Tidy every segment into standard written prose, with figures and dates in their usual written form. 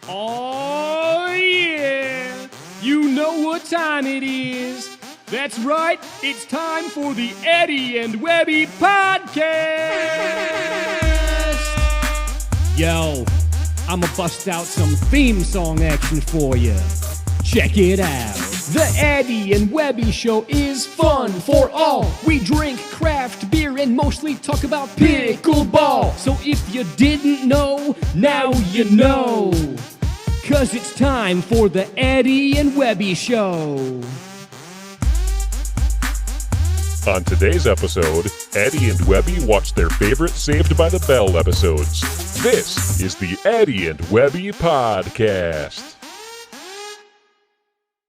Oh, yeah! You know what time it is. That's right, it's time for the Eddie and Webby Podcast! Yo, I'ma bust out some theme song action for you. Check it out. The Eddie and Webby Show is fun for all. We drink craft beer and mostly talk about pickleball. So if you didn't know, now you know. 'Cause it's time for the Eddie and Webby Show. On today's episode, Eddie and Webby watch their favorite Saved by the Bell episodes. This is the Eddie and Webby Podcast.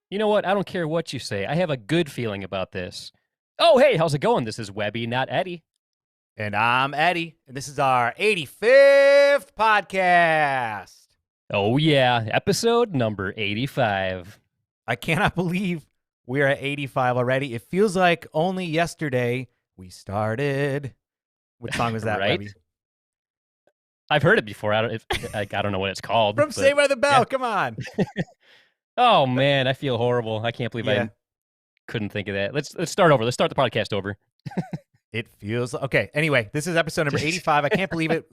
You know what? I don't care what you say. I have a good feeling about this. Oh, hey, how's it going? This is Webby, not Eddie. And I'm Eddie, and this is our 85th podcast. Oh, yeah, episode number 85. I cannot believe we're at 85 already. It feels like only yesterday we started. What song was that, Right? Webby? I've heard it before. I don't know what it's called. From but- Saved by the Bell, yeah. come on. Oh, man, I feel horrible. I can't believe Yeah. I couldn't think of that. Let's start over. Let's start the podcast over. It feels okay. Anyway, this is episode number 85. I can't believe it.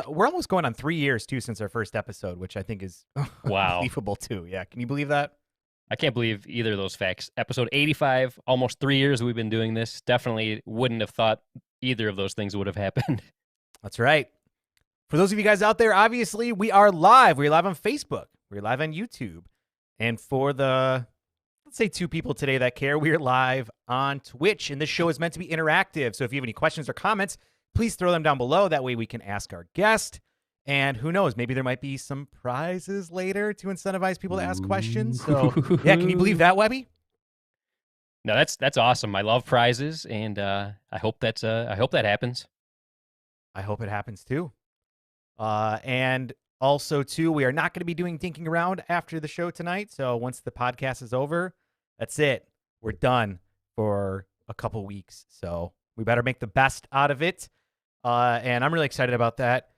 We're almost going on 3 years too since our first episode, which I think is Wow. unbelievable too. Yeah, can you believe that? I can't believe either of those facts. Episode 85, almost 3 years we've been doing this. Definitely wouldn't have thought either of those things would have happened. That's right. For those of you guys out there, obviously we are live. We're live on Facebook. We're live on YouTube. And for the, let's say 2 people today that care, we're live on Twitch. And this show is meant to be interactive. So if you have any questions or comments, please throw them down below. That way we can ask our guest. And who knows, maybe there might be some prizes later to incentivize people to ask questions. So yeah, can you believe that, Webby? No, that's awesome. I love prizes, and I hope that happens. I hope it happens too. And also, too, we are not going to be doing Dinking Around after the show tonight. So once the podcast is over, that's it. We're done for a couple weeks. So we better make the best out of it. And I'm really excited about that.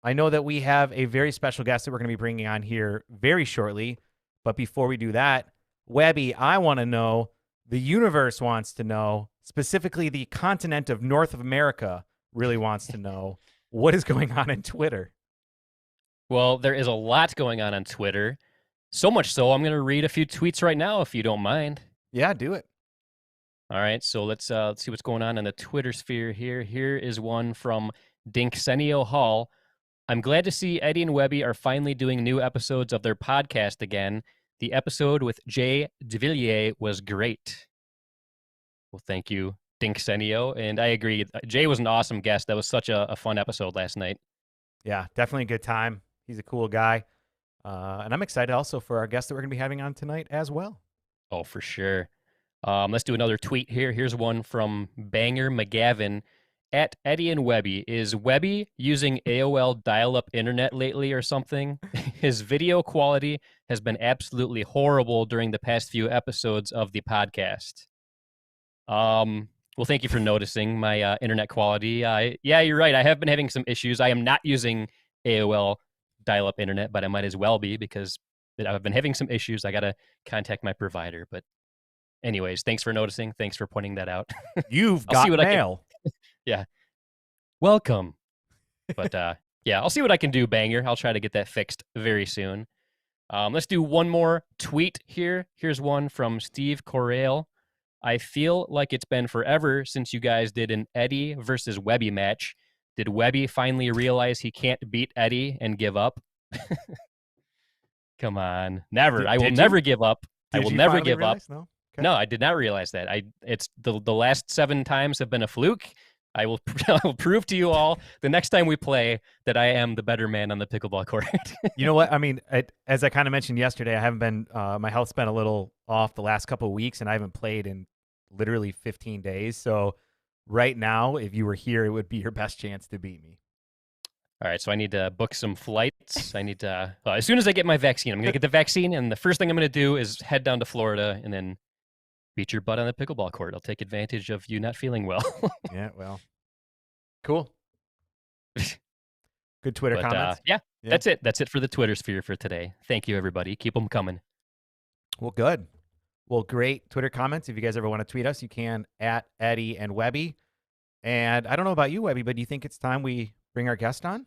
I know that we have a very special guest that we're going to be bringing on here very shortly. But before we do that, Webby, I want to know, the universe wants to know, specifically the continent of North America really wants to know, what is going on in Twitter? Well, there is a lot going on Twitter. So much so, I'm going to read a few tweets right now, if you don't mind. Yeah, do it. All right, so let's see what's going on in the Twitter sphere here. Here is one from Dinksenio Hall. I'm glad to see Eddie and Webby are finally doing new episodes of their podcast again. The episode with Jay DeVilliers was great. Well, thank you, Dinksenio. And I agree. Jay was an awesome guest. That was such a fun episode last night. Yeah, definitely a good time. He's a cool guy. And I'm excited also for our guest that we're going to be having on tonight as well. Oh, for sure. Let's do another tweet here. Here's one from Banger McGavin. At Eddie and Webby, is Webby using AOL dial-up internet lately or something? His video quality has been absolutely horrible during the past few episodes of the podcast. Well, thank you for noticing my internet quality. Yeah, you're right. I have been having some issues. I am not using AOL dial-up internet, but I might as well be because I've been having some issues. I got to contact my provider. But anyways, thanks for noticing. Thanks for pointing that out. You've I'll got see what mail. Yeah. Welcome. But yeah, I'll see what I can do, Banger. I'll try to get that fixed very soon. Let's do one more tweet here. Here's one from Steve Correal. I feel like it's been forever since you guys did an Eddie versus Webby match. Did Webby finally realize he can't beat Eddie and give up? Come on. Never. I will never give up. I will never give up. No? Okay. No, I did not realize that. It's the last 7 times have been a fluke. I will prove to you all the next time we play that I am the better man on the pickleball court. You know what? I mean, as I kind of mentioned yesterday, I haven't been, my health's been a little off the last couple of weeks, and I haven't played in literally 15 days. So right now, if you were here, it would be your best chance to beat me. All right, so I need to book some flights. I need to, as soon as I get my vaccine, I'm going to get the vaccine, and the first thing I'm going to do is head down to Florida and then beat your butt on the pickleball court. I'll take advantage of you not feeling well. Yeah, well, cool. Good Good Twitter comments. Yeah, that's it. That's it for the Twitter sphere for today. Thank you, everybody. Keep them coming. Well, good. Well, great Twitter comments. If you guys ever want to tweet us, you can at Eddie and Webby. And I don't know about you, Webby, but do you think it's time we bring our guest on?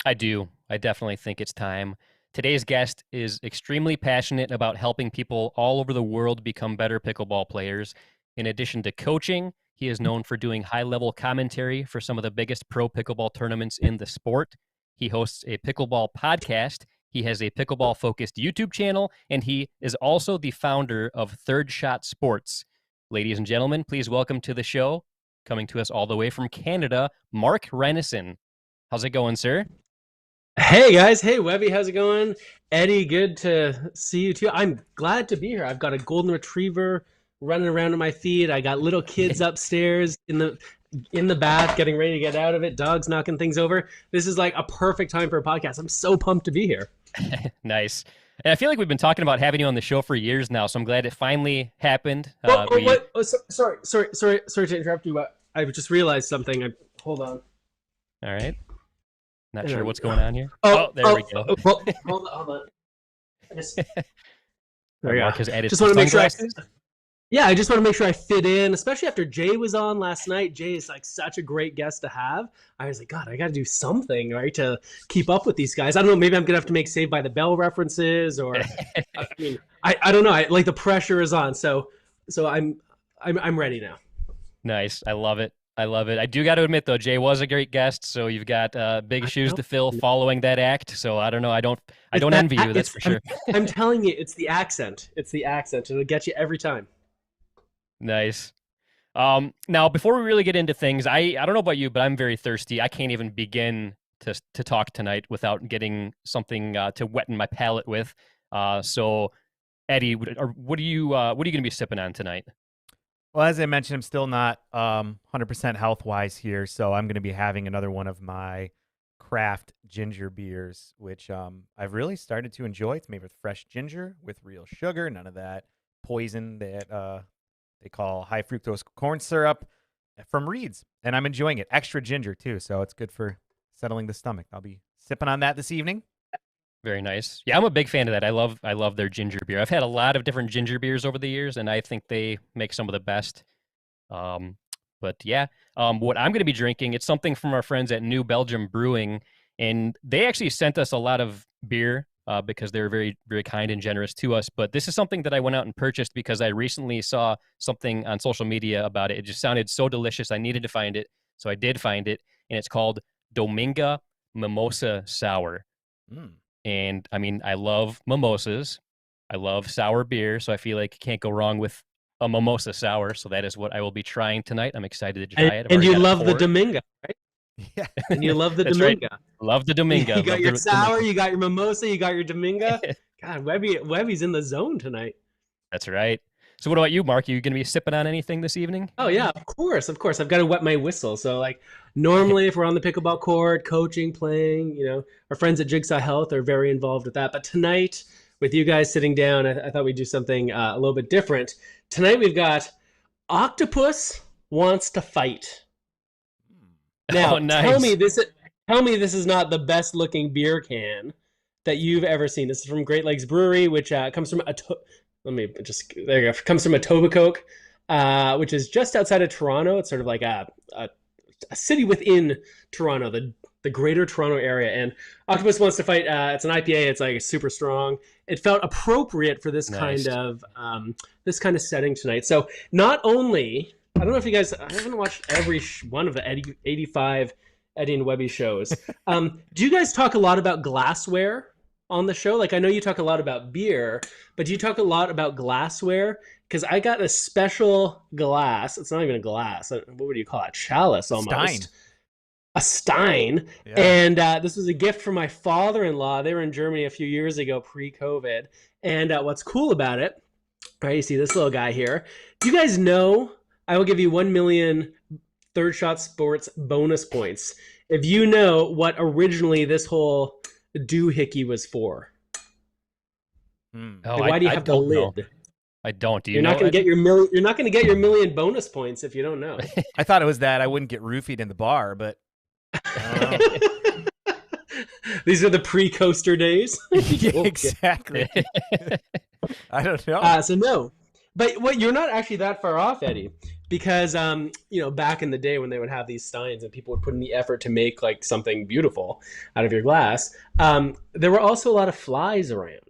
I do. I definitely think it's time. Today's guest is extremely passionate about helping people all over the world become better pickleball players. In addition to coaching, he is known for doing high-level commentary for some of the biggest pro pickleball tournaments in the sport. He hosts a pickleball podcast. He has a pickleball-focused YouTube channel, and he is also the founder of Third Shot Sports. Ladies and gentlemen, please welcome to the show, coming to us all the way from Canada, Mark Renneson. How's it going, sir? Hey, guys. Hey, Webby. How's it going? Eddie, good to see you, too. I'm glad to be here. I've got a golden retriever running around at my feet. I got little kids upstairs in the bath getting ready to get out of it, dogs knocking things over. This is like a perfect time for a podcast. I'm so pumped to be here. Nice. And I feel like we've been talking about having you on the show for years now, so I'm glad it finally happened. Sorry to interrupt you, but I just realized something. Hold on. All right. Not sure what's going on here. There we go. Hold on. There Mark has added just want to make sure. I just want to make sure I fit in, especially after Jay was on last night. Jay is like such a great guest to have. I was like, God, I got to do something, right, to keep up with these guys. I don't know. Maybe I'm gonna have to make Saved by the Bell references, or I mean, I don't know. Like the pressure is on, so I'm ready now. Nice. I love it. I do got to admit though, Jay was a great guest, so you've got big shoes to fill following that act. So I don't know. I don't envy you. That's for sure. I'm telling you, it's the accent. It'll get you every time. Nice. Now, before we really get into things, I don't know about you, but I'm very thirsty. I can't even begin to talk tonight without getting something to wetten my palate with. So, Eddie, what are you going to be sipping on tonight? Well, as I mentioned, I'm still not 100% health-wise here, so I'm going to be having another one of my craft ginger beers, which I've really started to enjoy. It's made with fresh ginger, with real sugar, none of that poison that they call high fructose corn syrup from Reed's, and I'm enjoying it. Extra ginger, too, so it's good for settling the stomach. I'll be sipping on that this evening. Very nice. Yeah, I'm a big fan of that. I love their ginger beer. I've had a lot of different ginger beers over the years, and I think they make some of the best. But yeah, what I'm going to be drinking, it's something from our friends at New Belgium Brewing, and they actually sent us a lot of beer because they're very, very kind and generous to us. But this is something that I went out and purchased because I recently saw something on social media about it. It just sounded so delicious. I needed to find it, so I did find it, and it's called Dominga Mimosa Sour. And I mean, I love mimosas. I love sour beer, so I feel like you can't go wrong with a mimosa sour. So that is what I will be trying tonight. I'm excited to try it. And you love the Dominga, right? Yeah. And you love the Dominga. Right. Love the Dominga. You got your sour, you got your mimosa, you got your Dominga. God, Webby's in the zone tonight. That's right. So what about you, Mark? Are you going to be sipping on anything this evening? Oh, yeah, of course. I've got to wet my whistle. So, like, normally if we're on the pickleball court, coaching, playing, our friends at Jigsaw Health are very involved with that. But tonight, with you guys sitting down, I thought we'd do something a little bit different. Tonight we've got Octopus Wants to Fight. Now, nice. tell me this is not the best-looking beer can that you've ever seen. This is from Great Lakes Brewery, which comes from there you go. Comes from Etobicoke, which is just outside of Toronto. It's sort of like a city within Toronto, the greater Toronto area. And Octopus Wants to Fight. It's an IPA. It's like super strong. It felt appropriate for this Nice. kind of setting tonight. So not only, I don't know if you guys, I haven't watched every one of the 85 Eddie and Webby shows. Do you guys talk a lot about glassware on the show? Like, I know you talk a lot about beer, but do you talk a lot about glassware? Because I got a special glass. It's not even a glass. What would you call it? Chalice almost. A Stein. Yeah. And this was a gift from my father-in-law. They were in Germany a few years ago, pre-COVID. And what's cool about it, right, you see this little guy here. Do you guys know, I will give you 1 million Third Shot Sports bonus points if you know what originally this whole doohickey was for. Oh, why do you have the lid? Know. I don't. Do you You're know? Not going to get your you're not going to get your million bonus points if you don't know. I thought it was that I wouldn't get roofied in the bar, but I don't know. These are the pre-coaster days. Yeah, exactly. I don't know. So no, but what you're not actually that far off, Eddie, because back in the day when they would have these steins and people would put in the effort to make like something beautiful out of your glass, there were also a lot of flies around.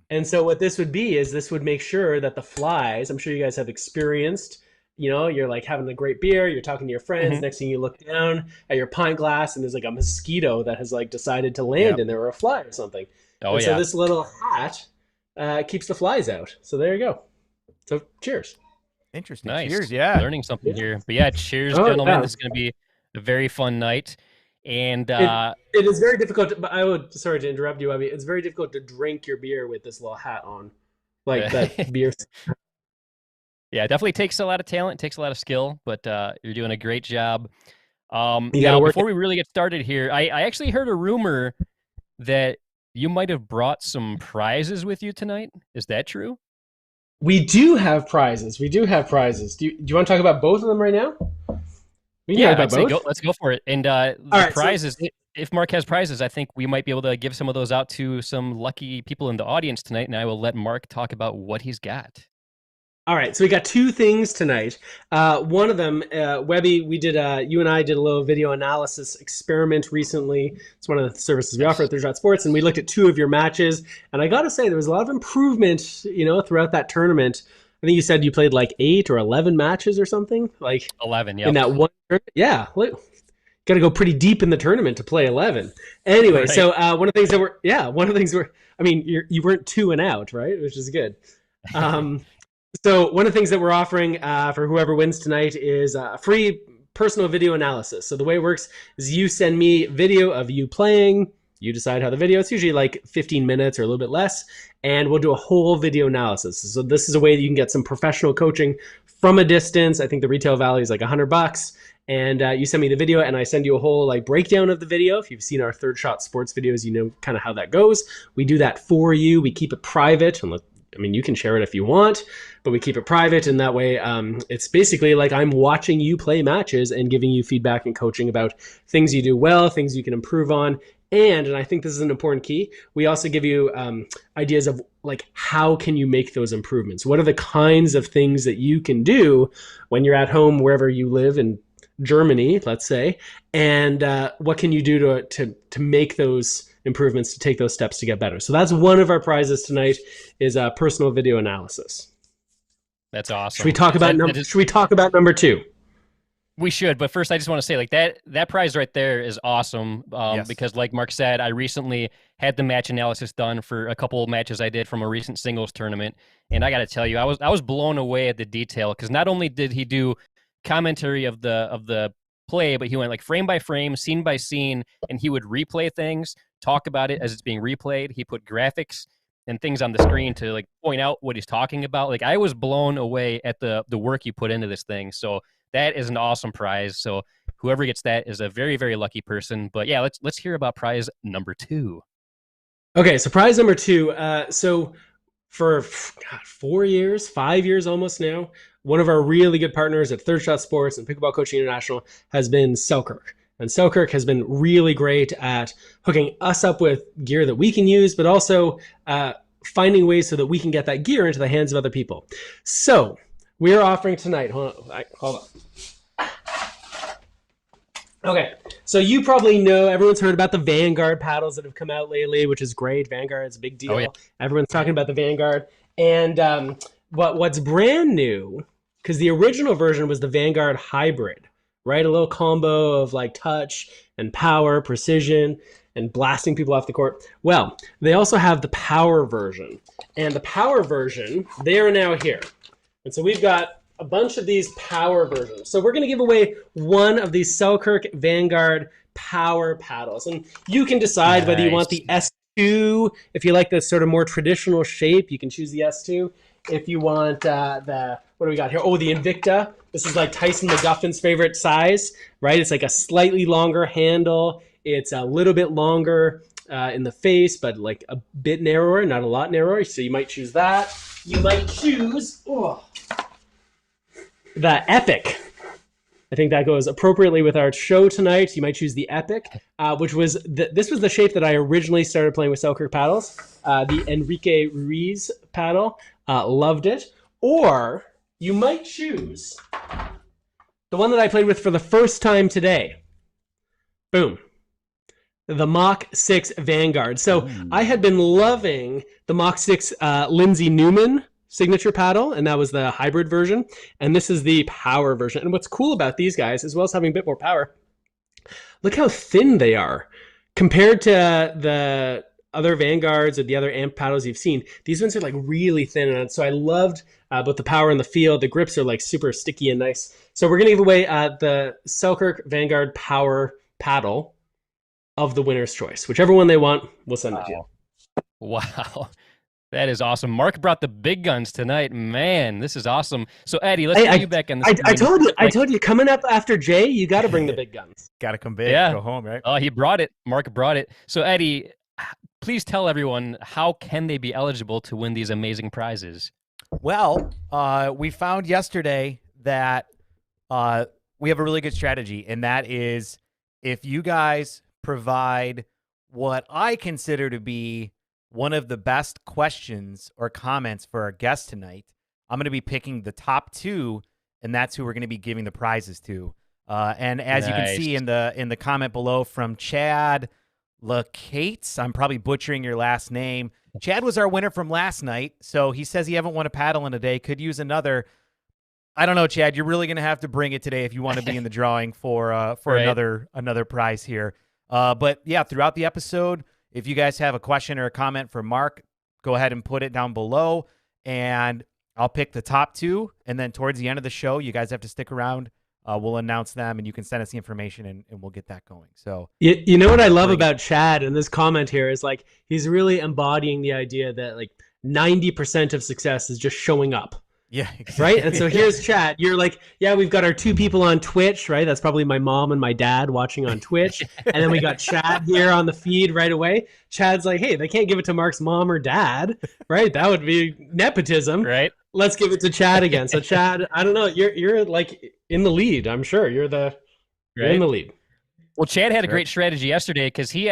And so what this would be is this would make sure that the flies, I'm sure you guys have experienced, you're like having a great beer, you're talking to your friends, next thing you look down at your pint glass and there's like a mosquito that has like decided to land in there, or a fly or something. So this little hat keeps the flies out. So there you go. So cheers. Interesting. Nice. Cheers, yeah. Learning something here. But yeah, cheers, gentlemen. Yeah. This is going to be a very fun night. And it is very difficult. But sorry to interrupt you, Abby. It's very difficult to drink your beer with this little hat on, like that beer. Yeah, it definitely takes a lot of talent, takes a lot of skill, but you're doing a great job. Now, before we really get started here, I actually heard a rumor that you might have brought some prizes with you tonight. Is that true? We do have prizes. Do you want to talk about both of them right now? Let's go for it. And prizes, if Mark has prizes, I think we might be able to give some of those out to some lucky people in the audience tonight, and I will let Mark talk about what he's got. All right, so we got two things tonight. One of them, Webby, you and I did a little video analysis experiment recently. It's one of the services we offer at Third Shot Sports, and we looked at two of your matches. And I got to say, there was a lot of improvement, throughout that tournament. I think you said you played like 8 or 11 matches or something, like 11. Yeah, in that one. Yeah, got to go pretty deep in the tournament to play 11. Anyway, right. So one of the things were, I mean, you weren't 2 and out, right? Which is good. So one of the things that we're offering for whoever wins tonight is a free personal video analysis. So the way it works is you send me video of you playing. You decide how the video, it's usually like 15 minutes or a little bit less, and we'll do a whole video analysis. So this is a way that you can get some professional coaching from a distance. I think the retail value is like $100. And you send me the video and I send you a whole like breakdown of the video. If you've seen our Third Shot Sports videos, you know kind of how that goes. We do that for you. We keep it private. You can share it if you want, but we keep it private. And that way it's basically like I'm watching you play matches and giving you feedback and coaching about things you do well, things you can improve on. And I think this is an important key, we also give you ideas of like, how can you make those improvements? What are the kinds of things that you can do when you're at home, wherever you live in Germany, let's say, and what can you do to make those improvements, to take those steps to get better? So that's one of our prizes tonight, is a personal video analysis. That's awesome. Should we talk about number 2? We should, but first I just want to say, like, that prize right there is awesome, yes. Because like Mark said, I recently had the match analysis done for a couple of matches I did from a recent singles tournament, and I got to tell you, I was blown away at the detail, because not only did he do commentary of the play, but he went like frame by frame, scene by scene, and he would replay things, talk about it as it's being replayed. He put graphics and things on the screen to like point out what he's talking about. Like, I was blown away at the work you put into this thing. So that is an awesome prize. So whoever gets that is a very, very lucky person. But yeah, let's hear about prize number 2. Okay, so prize number 2. So for 5 years almost now, one of our really good partners at Third Shot Sports and Pickleball Coaching International has been Selkirk. And Selkirk has been really great at hooking us up with gear that we can use, but also finding ways so that we can get that gear into the hands of other people. So we're offering tonight, hold on. Okay, so you probably know, everyone's heard about the Vanguard paddles that have come out lately, which is great. Vanguard is a big deal. Oh, yeah. Everyone's talking about the Vanguard. And what's brand new, because the original version was the Vanguard Hybrid, right? A little combo of like touch and power, precision, and blasting people off the court. Well, they also have the power version. And the power version, they are now here. And so we've got a bunch of these power versions. So we're going to give away one of these Selkirk Vanguard power paddles. And you can decide whether you want the S2. If you like this sort of more traditional shape, you can choose the S2. If you want what do we got here? Oh, the Invicta. This is like Tyson McGuffin's favorite size, right? It's like a slightly longer handle. It's a little bit longer in the face, but like a bit narrower, not a lot narrower. So you might choose that. You might choose the Epic. I think that goes appropriately with our show tonight. You might choose the Epic, which was this was the shape that I originally started playing with Selkirk paddles. The Enrique Ruiz paddle, loved it. Or you might choose the one that I played with for the first time today. Boom. The Mach 6 Vanguard. So I had been loving the Mach 6 Lindsay Newman signature paddle, and that was the hybrid version. And this is the power version. And what's cool about these guys, as well as having a bit more power, look how thin they are compared to the other Vanguards or the other amp paddles you've seen. These ones are like really thin. And so I loved both the power and the feel. The grips are like super sticky and nice. So we're going to give away the Selkirk Vanguard Power paddle of the winner's choice. Whichever one they want, we'll send it to you. Wow. That is awesome. Mark brought the big guns tonight. Man, this is awesome. So Eddie, let's get you back on the screen. I told you, coming up after Jay, you got to bring the big guns. Got to come big, go home, right? Oh, he brought it. Mark brought it. So Eddie, please tell everyone, how can they be eligible to win these amazing prizes? Well, we found yesterday that we have a really good strategy, and that is if you guys provide what I consider to be one of the best questions or comments for our guest tonight, I'm going to be picking the top 2, and that's who we're going to be giving the prizes to. And as you can see in the comment below from Chad LaCates, I'm probably butchering your last name. Chad was our winner from last night, so he says he haven't won a paddle in a day, could use another. I don't know, Chad. You're really going to have to bring it today if you want to be in the drawing for right. another prize here. But yeah, throughout the episode, if you guys have a question or a comment for Mark, go ahead and put it down below, and I'll pick the top 2. And then towards the end of the show, you guys have to stick around. We'll announce them, and you can send us the information, and we'll get that going. So you know what I love about Chad in this comment here is like he's really embodying the idea that like 90% of success is just showing up. Yeah, exactly. Right. And so here's Chad. You're like, yeah, we've got our 2 people on Twitch, right? That's probably my mom and my dad watching on Twitch. And then we got Chad here on the feed right away. Chad's like, hey, they can't give it to Mark's mom or dad, right? That would be nepotism. Right. Let's give it to Chad again. So Chad, I don't know, you're like in the lead. I'm sure you're in the lead. Well, Chad had a great strategy yesterday because he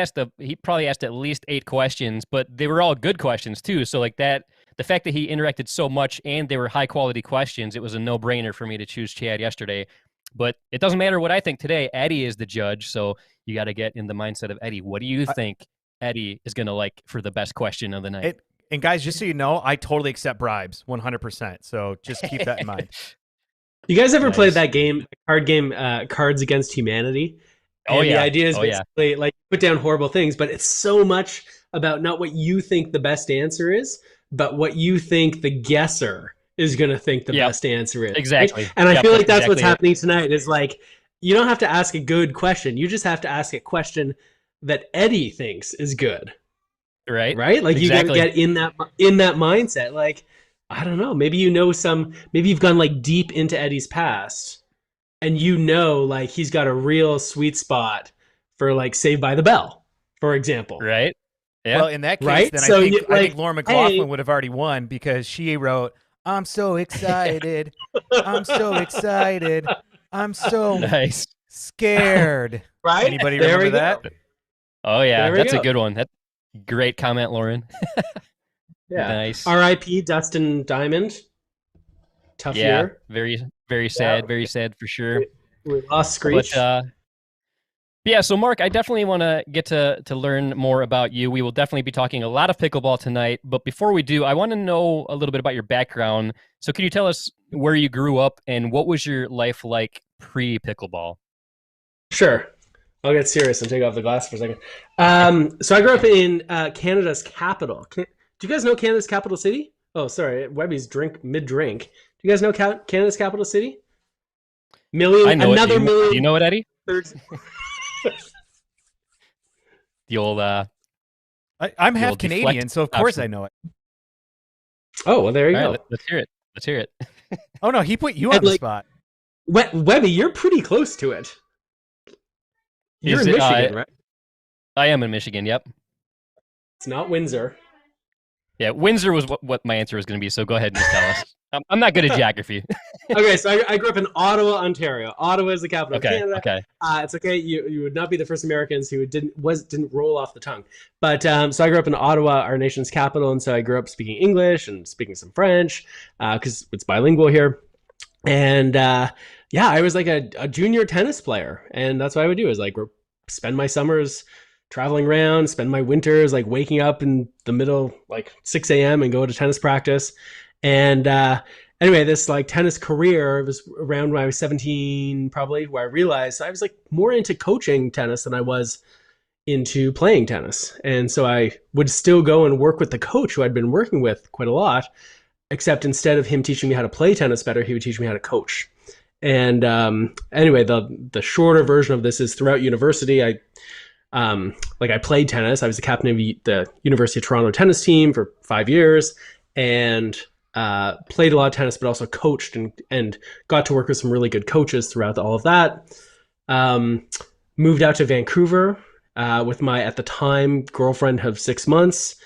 probably asked at least 8 questions, but they were all good questions too. So like that. The fact that he interacted so much and they were high-quality questions, it was a no-brainer for me to choose Chad yesterday. But it doesn't matter what I think today. Eddie is the judge, so you got to get in the mindset of Eddie. What do you think Eddie is going to like for the best question of the night? And guys, just so you know, I totally accept bribes, 100%. So just keep that in mind. You guys ever played that game, card game, Cards Against Humanity? And the idea is basically like put down horrible things, but it's so much about not what you think the best answer is, but what you think the guesser is going to think the best answer is. Exactly. Right? And I feel like that's what's happening tonight is like, you don't have to ask a good question. You just have to ask a question that Eddie thinks is good. Right. Right. Like you got to get in that mindset. Like, I don't know, maybe maybe you've gone like deep into Eddie's past and like he's got a real sweet spot for like Saved by the Bell, for example. Right. Yeah. Well, in that case, then I think Lauren McLaughlin would have already won because she wrote, "I'm so excited, I'm so excited, I'm so scared." Right? Anybody remember that? Oh yeah, that's a good one. That's a great comment, Lauren. Yeah. Nice. R.I.P. Dustin Diamond. Tough year. Very, very sad. Very sad for sure. We lost Screech. But, yeah, so Mark, I definitely want to get to learn more about you. We will definitely be talking a lot of pickleball tonight. But before we do, I want to know a little bit about your background. So could you tell us where you grew up and what was your life like pre-pickleball? Sure. I'll get serious and take off the glasses for a second. So I grew up in Canada's capital. Do you guys know Canada's capital city? Oh, sorry. Webby's mid-drink. Do you guys know Canada's capital city? I know another million. Do you know it, Eddie? The old I'm half Canadian, so of course I know it. Oh, well, there you go. Let's hear it. Oh no, he put you on the spot. Webby, you're pretty close to it. You're in Michigan, right? I am in Michigan, yep. It's not Windsor. Yeah, Windsor was what my answer was going to be, so go ahead and just tell us. I'm not good at geography. Okay, so I grew up in Ottawa, Ontario. Ottawa is the capital of Okay. Canada. Okay. It's okay. You would not be the first Americans who didn't roll off the tongue. But so I grew up in Ottawa, our nation's capital, and so I grew up speaking English and speaking some French because it's bilingual here. And yeah, I was like a junior tennis player, and that's what I would do is like spend my summers traveling around, spend my winters like waking up in the middle like 6 a.m. and go to tennis practice. And anyway, this like tennis career was around when I was 17, probably, where I realized I was like more into coaching tennis than I was into playing tennis. And so I would still go and work with the coach who I'd been working with quite a lot, except instead of him teaching me how to play tennis better, he would teach me how to coach. And anyway, the shorter version of this is throughout university, I played tennis. I was the captain of the University of Toronto tennis team for 5 years, and played a lot of tennis, but also coached and got to work with some really good coaches throughout all of that. Moved out to Vancouver with my, at the time, girlfriend of 6 months.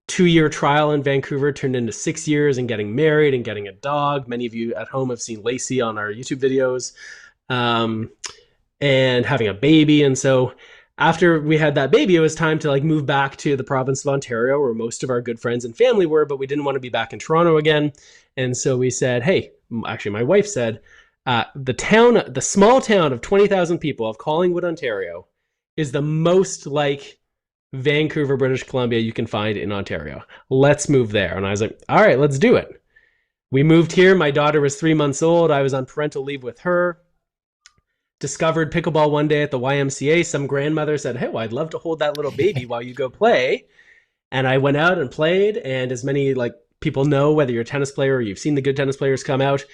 2-year trial in Vancouver turned into 6 years and getting married and getting a dog. Many of you at home have seen Lacey on our YouTube videos, and having a baby. And so after we had that baby, it was time to like move back to the province of Ontario, where most of our good friends and family were, but we didn't want to be back in Toronto again. And so we said, hey, actually my wife said, the small town of 20,000 people of Collingwood, Ontario is the most like Vancouver, British Columbia you can find in Ontario. Let's move there. And I was like, all right, let's do it. We moved here. My daughter was 3 months old. I was on parental leave with her. Discovered pickleball one day at the YMCA. Some grandmother said, hey, well, I'd love to hold that little baby while you go play. And I went out and played. And as many like people know, whether you're a tennis player or you've seen the good tennis players come out,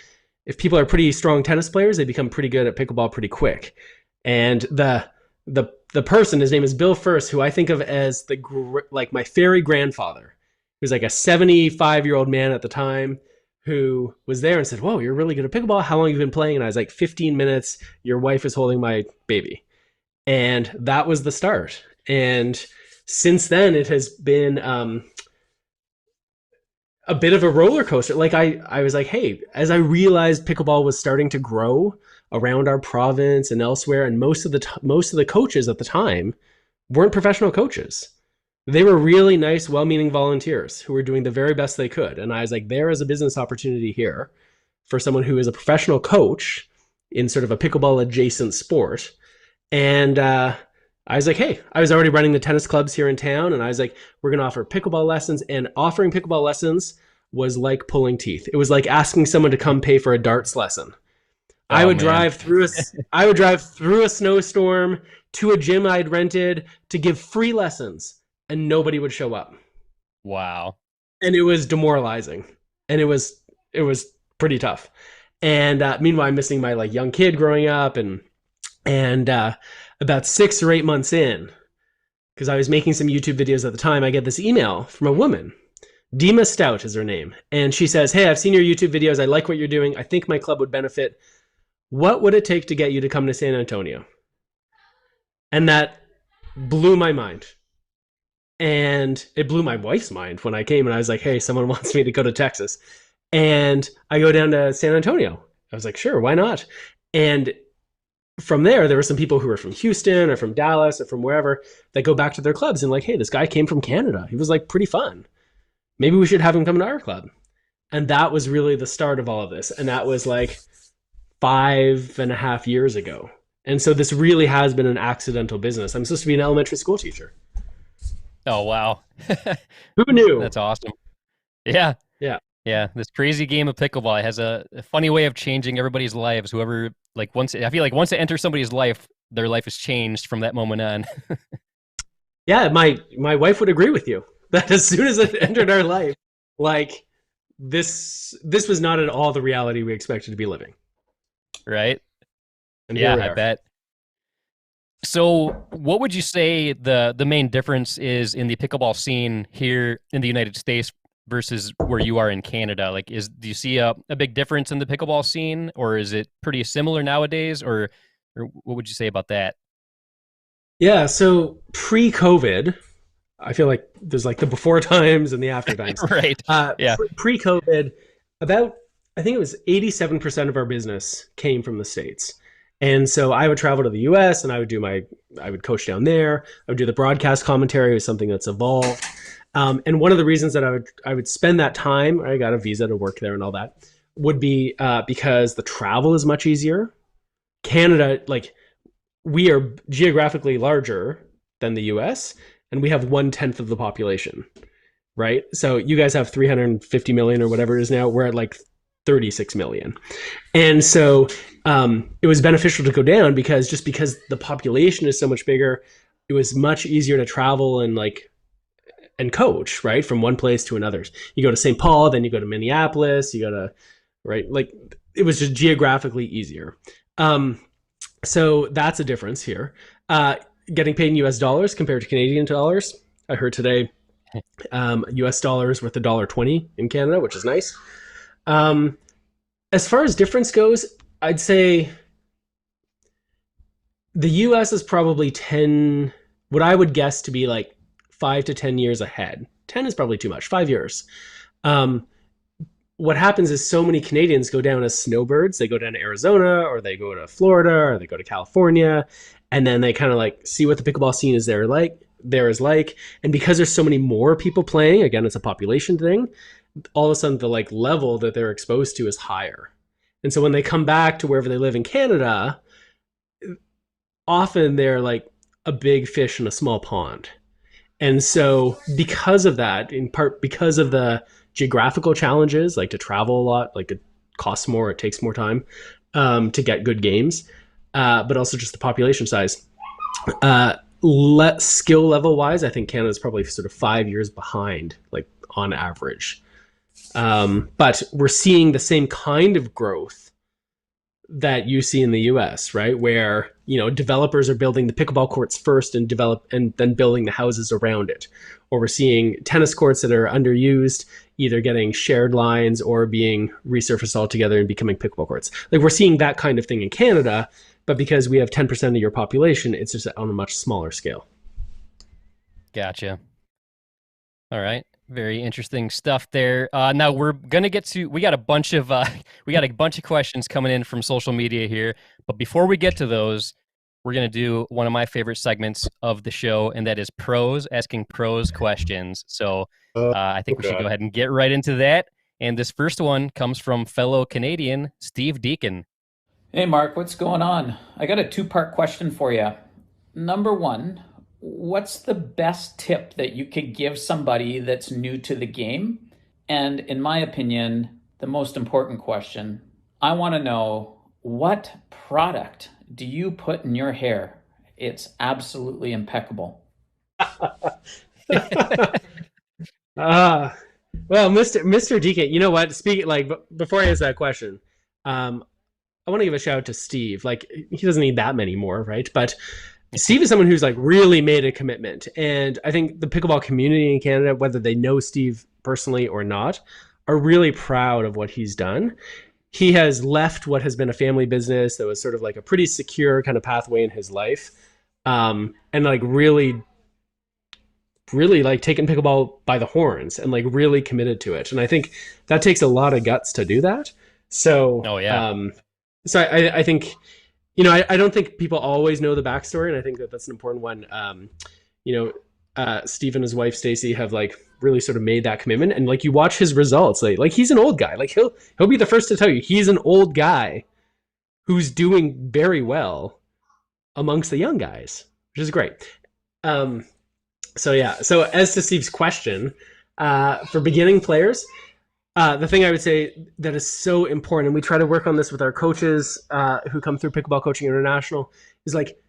if people are pretty strong tennis players, they become pretty good at pickleball pretty quick. And the person, his name is Bill First, who I think of as like my fairy grandfather. He was like a 75-year-old man at the time who was there and said, whoa, you're really good at pickleball. How long have you been playing? And I was like, 15 minutes. Your wife is holding my baby. And that was the start. And since then, it has been a bit of a roller coaster. Like I was like, hey, as I realized pickleball was starting to grow around our province and elsewhere, and most of the coaches at the time weren't professional coaches. They were really nice, well-meaning volunteers who were doing the very best they could. And I was like, there is a business opportunity here for someone who is a professional coach in sort of a pickleball adjacent sport. And I was like, hey, I was already running the tennis clubs here in town, and I was like, we're going to offer pickleball lessons. And offering pickleball lessons was like pulling teeth. It was like asking someone to come pay for a darts lesson. I would drive through a snowstorm to a gym I'd rented to give free lessons, and nobody would show up. Wow. And it was demoralizing, and it was pretty tough. And meanwhile, I'm missing my like young kid growing up, and about 6 or 8 months in, because I was making some YouTube videos at the time, I get this email from a woman. Dima Stout is her name. And she says, hey, I've seen your YouTube videos. I like what you're doing. I think my club would benefit. What would it take to get you to come to San Antonio? And that blew my mind. And it blew my wife's mind when I came and I was like, hey, someone wants me to go to Texas. And I go down to San Antonio. I was like, sure, why not? And from there were some people who were from Houston or from Dallas or from wherever that go back to their clubs and like, hey, this guy came from Canada. He was like pretty fun. Maybe we should have him come to our club. And that was really the start of all of this. And that was like 5.5 years ago. And so this really has been an accidental business. I'm supposed to be an elementary school teacher. Oh, wow. Who knew? That's awesome. Yeah. Yeah. Yeah. This crazy game of pickleball has a funny way of changing everybody's lives. Whoever, like, I feel like once it enters somebody's life, their life has changed from that moment on. Yeah. My wife would agree with you that as soon as it entered our life, like this was not at all the reality we expected to be living. Right? And yeah, I bet. So what would you say the main difference is in the pickleball scene here in the United States versus where you are in Canada? Like, do you see a big difference in the pickleball scene, or is it pretty similar nowadays, or what would you say about that? Yeah, so pre-COVID, I feel like there's like the before times and the after times. Right. Yeah. Pre-COVID, about I think it was 87% of our business came from the States. And so I would travel to the US and I would coach down there. I would do the broadcast commentary. It was something that's evolved. And one of the reasons that I would spend that time, I got a visa to work there and all that, would be because the travel is much easier. Canada, like, we are geographically larger than the US, and we have 1/10 of the population, right? So you guys have 350 million or whatever it is now. We're at like 36 million. And so it was beneficial to go down because the population is so much bigger, it was much easier to travel and coach, right? From one place to another. You go to St. Paul, then you go to Minneapolis, you go to, right? Like, it was just geographically easier. So that's a difference here. Getting paid in US dollars compared to Canadian dollars. I heard today US dollars worth $1.20 in Canada, which is nice. As far as difference goes, I'd say the US is probably what I would guess to be like 5 to 10 years ahead. 10 is probably too much, 5 years. What happens is so many Canadians go down as snowbirds. They go down to Arizona, or they go to Florida, or they go to California, and then they kind of like see what the pickleball scene is there is like. And because there's so many more people playing, again, it's a population thing, all of a sudden the like level that they're exposed to is higher. And so when they come back to wherever they live in Canada, often they're like a big fish in a small pond. And so because of that, in part because of the geographical challenges, like to travel a lot, like it costs more, it takes more time to get good games, but also just the population size. Skill level wise, I think Canada's probably sort of 5 years behind, like on average. But we're seeing the same kind of growth that you see in the US, right? Where, developers are building the pickleball courts first and then building the houses around it. Or we're seeing tennis courts that are underused, either getting shared lines or being resurfaced altogether and becoming pickleball courts. Like, we're seeing that kind of thing in Canada, but because we have 10% of your population, it's just on a much smaller scale. Gotcha. All right. Very interesting stuff there. Now we're gonna get to. We got a bunch of questions coming in from social media here. But before we get to those, we're gonna do one of my favorite segments of the show, and that is pros asking pros questions. So I think we should go ahead and get right into that. And this first one comes from fellow Canadian Steve Deakin. Hey Mark, what's going on? I got a 2-part question for you. Number one, what's the best tip that you could give somebody that's new to the game? And in my opinion, the most important question, I want to know, what product do you put in your hair? It's absolutely impeccable. Well, Mr. Deakin, you know what? Before I answer that question, I want to give a shout out to Steve. Like, he doesn't need that many more, right? But Steve is someone who's like really made a commitment. And I think the pickleball community in Canada, whether they know Steve personally or not, are really proud of what he's done. He has left what has been a family business that was sort of like a pretty secure kind of pathway in his life. And like really like taken pickleball by the horns and like really committed to it. And I think that takes a lot of guts to do that. So, so I think, I don't think people always know the backstory, and I think that that's an important one. Steve and his wife Stacy have like really sort of made that commitment, and like you watch his results, like he's an old guy. Like he'll be the first to tell you he's an old guy who's doing very well amongst the young guys, which is great. So as to Steve's question, for beginning players, the thing I would say that is so important, and we try to work on this with our coaches who come through Pickleball Coaching International, is like,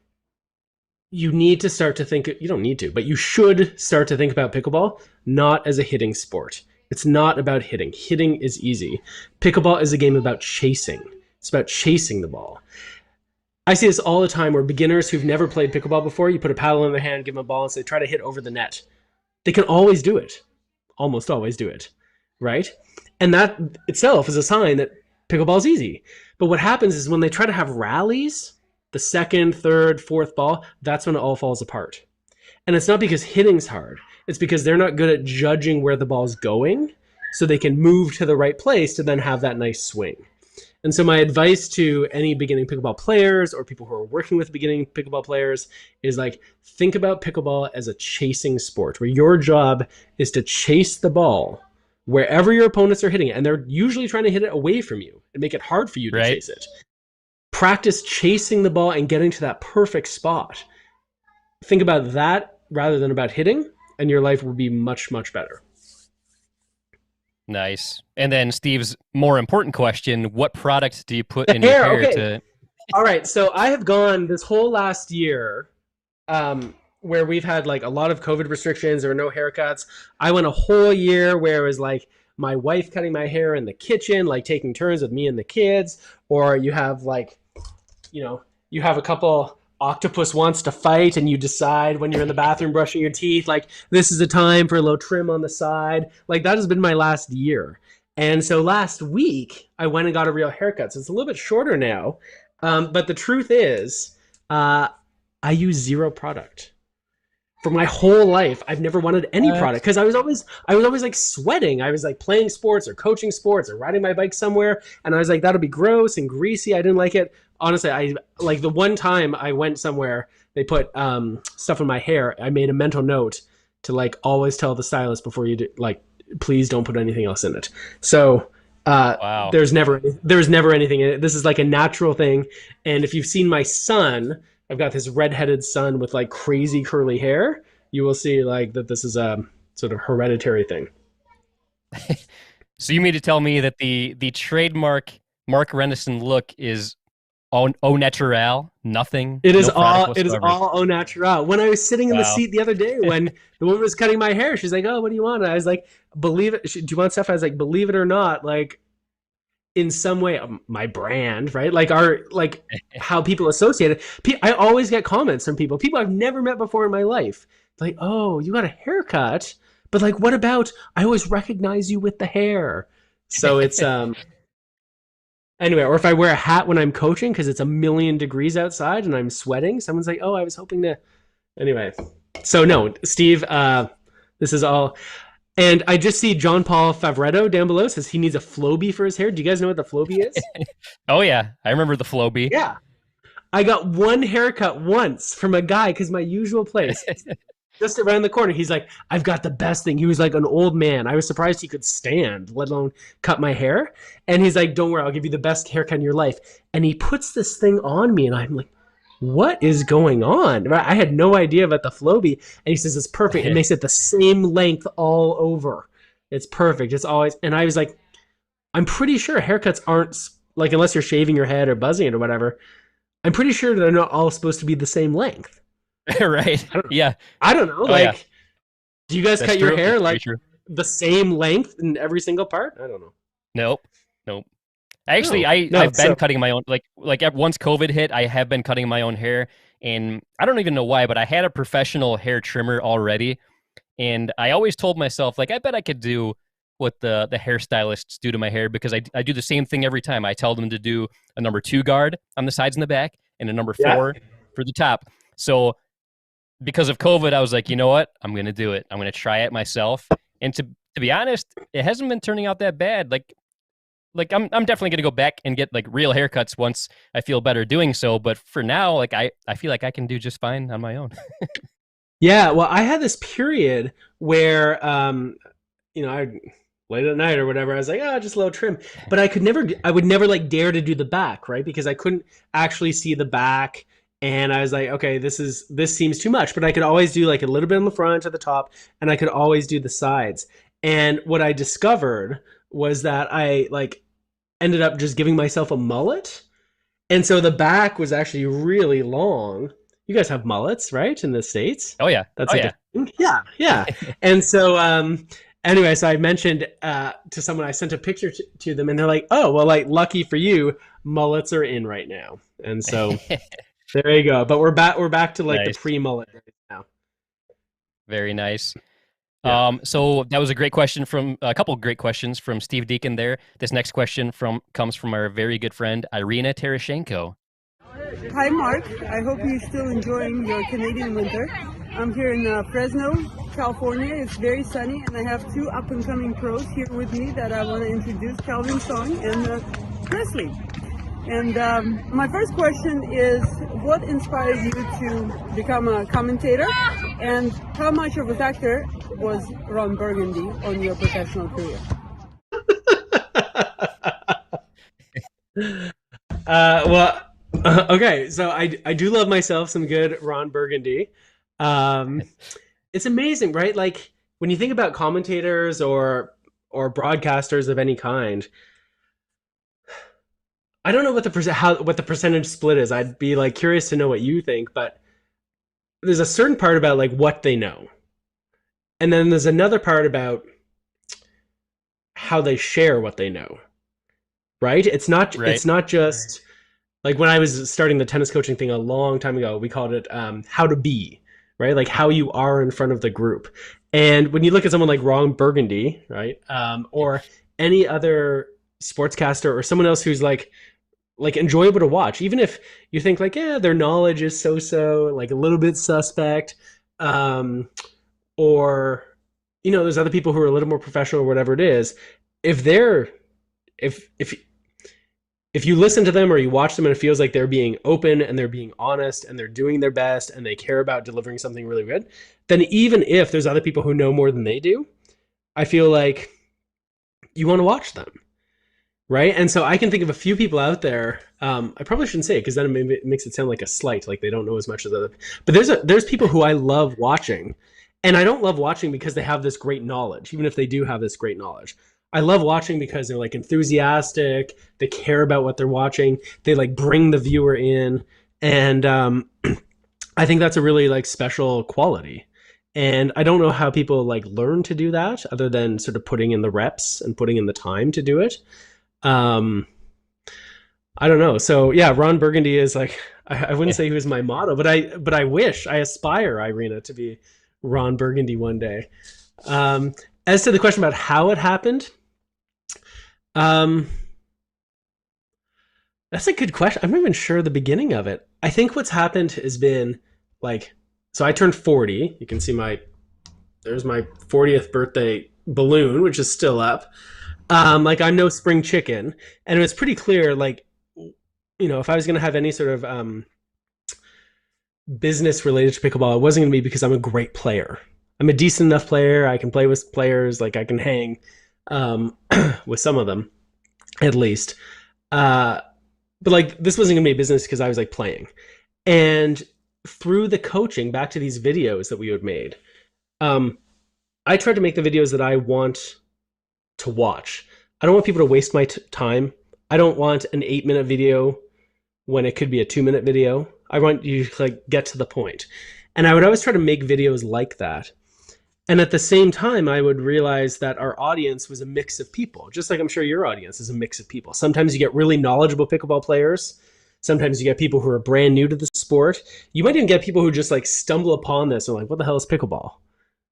you need to start to think, you don't need to, but you should start to think about pickleball not as a hitting sport. It's not about hitting. Hitting is easy. Pickleball is a game about chasing. It's about chasing the ball. I see this all the time where beginners who've never played pickleball before, you put a paddle in their hand, give them a ball, and say, try to hit over the net. They can always do it. Almost always do it. Right? And that itself is a sign that pickleball is easy. But what happens is when they try to have rallies, the second, third, fourth ball, that's when it all falls apart. And it's not because hitting's hard. It's because they're not good at judging where the ball's going so they can move to the right place to then have that nice swing. And so my advice to any beginning pickleball players or people who are working with beginning pickleball players is like, think about pickleball as a chasing sport where your job is to chase the ball wherever your opponents are hitting it. And they're usually trying to hit it away from you and make it hard for you to chase it. Practice chasing the ball and getting to that perfect spot. Think about that rather than about hitting, and your life will be much, much better. Nice. And then Steve's more important question, what product do you put in your hair to... All right, so I have gone this whole last year where we've had like a lot of COVID restrictions or no haircuts. I went a whole year where it was like my wife cutting my hair in the kitchen, like taking turns with me and the kids, or you have like, you know, you have a couple octopus wants to fight and you decide when you're in the bathroom brushing your teeth, like this is the time for a little trim on the side. Like that has been my last year. And so last week I went and got a real haircut. So it's a little bit shorter now. But the truth is I use zero product. For my whole life, I've never wanted any product because I was always like sweating. I was like playing sports or coaching sports or riding my bike somewhere. And I was like, that'll be gross and greasy. I didn't like it. Honestly, I like the one time I went somewhere, they put stuff in my hair. I made a mental note to like always tell the stylist before you do, like, please don't put anything else in it. So wow. There's never anything in it. This is like a natural thing. And if you've seen my son, I've got this redheaded son with like crazy curly hair. You will see like that this is a sort of hereditary thing. So you mean to tell me that the trademark Mark Renneson look is au natural, nothing? It is all au natural. When I was sitting in the seat the other day when the woman was cutting my hair, she's like, "Oh, what do you want?" And I was like, "Believe it. Do you want stuff?" I was like, "Believe it or not, like in some way, my brand, right? Like how people associate it. I always get comments from people I've never met before in my life. Like, oh, you got a haircut, but like, what about? I always recognize you with the hair. So it's anyway. Or if I wear a hat when I'm coaching because it's 1,000,000 degrees outside and I'm sweating, someone's like, oh, I was hoping to. Anyway, so no, Steve, this is all. And I just see John Paul Favretto down below says he needs a Flowbee for his hair. Do you guys know what the Flowbee is? Oh, yeah. I remember the Flowbee. Yeah. I got one haircut once from a guy because my usual place, just around the corner, he's like, I've got the best thing. He was like an old man. I was surprised he could stand, let alone cut my hair. And he's like, don't worry, I'll give you the best haircut in your life. And he puts this thing on me and I'm like, what is going on? I had no idea about the Flowbee. And he says, it's perfect. It makes it the same length all over. It's perfect. It's always, and I was like, I'm pretty sure haircuts aren't like, unless you're shaving your head or buzzing it or whatever, I'm pretty sure they're not all supposed to be the same length. Right. Yeah. I don't know. Do you guys cut your hair like the same length in every single part? I don't know. Nope. Actually, I've been cutting my own, like once COVID hit, I have been cutting my own hair, and I don't even know why, but I had a professional hair trimmer already, and I always told myself, like, I bet I could do what the hairstylists do to my hair, because I do the same thing every time. I tell them to do a number 2 guard on the sides and the back, and a number 4 for the top. So because of COVID, I was like, you know what? I'm going to do it. I'm going to try it myself. And to be honest, it hasn't been turning out that bad. Like I'm definitely going to go back and get like real haircuts once I feel better doing so. But for now, like I feel like I can do just fine on my own. Yeah. Well, I had this period where, I late at night or whatever, I was like, just low trim, but I would never like dare to do the back, right? Because I couldn't actually see the back. And I was like, okay, this seems too much, but I could always do like a little bit on the front or the top, and I could always do the sides. And what I discovered was that I like ended up just giving myself a mullet. And so the back was actually really long. You guys have mullets, right? In the States? Oh yeah. That's yeah. And so, anyway, so I mentioned to someone, I sent a picture to them, and they're like, oh, well, like lucky for you, mullets are in right now. And so there you go. But we're back to like the pre-mullet right now. Very nice. Yeah. So that was a great question from a couple of great questions from Steve Deakin there. This next question comes from our very good friend Irina Terashenko. Hi Mark, I hope you're still enjoying your Canadian winter. I'm here in Fresno, California. It's very sunny, and I have two up-and-coming pros here with me that I want to introduce, Calvin Song and Presley. And my first question is, what inspired you to become a commentator, and how much of a factor was Ron Burgundy on your professional career? Okay, so I do love myself some good Ron Burgundy. It's amazing, right? Like when you think about commentators or broadcasters of any kind, I don't know what the percentage split is. I'd be like curious to know what you think, but there's a certain part about like what they know, and then there's another part about how they share what they know. Right? It's not just like when I was starting the tennis coaching thing a long time ago, we called it how to be, right? Like how you are in front of the group. And when you look at someone like Ron Burgundy, right, or any other sportscaster or someone else who's like enjoyable to watch, even if you think like, yeah, their knowledge is so, like a little bit suspect, or there's other people who are a little more professional or whatever it is. If you listen to them or you watch them and it feels like they're being open and they're being honest and they're doing their best and they care about delivering something really good, then even if there's other people who know more than they do, I feel like you want to watch them, right? And so I can think of a few people out there. I probably shouldn't say it because then it makes it sound like a slight, like they don't know as much as other. But there's people who I love watching, and I don't love watching because they have this great knowledge, even if they do have this great knowledge. I love watching because they're like enthusiastic. They care about what they're watching. They like bring the viewer in. And I think that's a really like special quality. And I don't know how people like learn to do that other than sort of putting in the reps and putting in the time to do it. I don't know. So yeah, Ron Burgundy is like, I wouldn't say he was my motto, but I aspire, Irina, to be Ron Burgundy one day. As to the question about how it happened, that's a good question. I'm not even sure the beginning of it. I think what's happened has been like, so I turned 40. You can see there's my 40th birthday balloon, which is still up. Like I'm no spring chicken. And it was pretty clear, like, if I was going to have any sort of business related to pickleball, it wasn't going to be because I'm a great player. I'm a decent enough player. I can play with players. Like I can hang with some of them, at least. But like this wasn't gonna be a business because I was like playing. And through the coaching, back to these videos that we had made, I tried to make the videos that I want to watch. I don't want people to waste my time. I don't want an 8-minute video when it could be a 2-minute video. I want you to like get to the point. And I would always try to make videos like that. And at the same time, I would realize that our audience was a mix of people, just like I'm sure your audience is a mix of people. Sometimes you get really knowledgeable pickleball players. Sometimes you get people who are brand new to the sport. You might even get people who just like stumble upon this and like, what the hell is pickleball?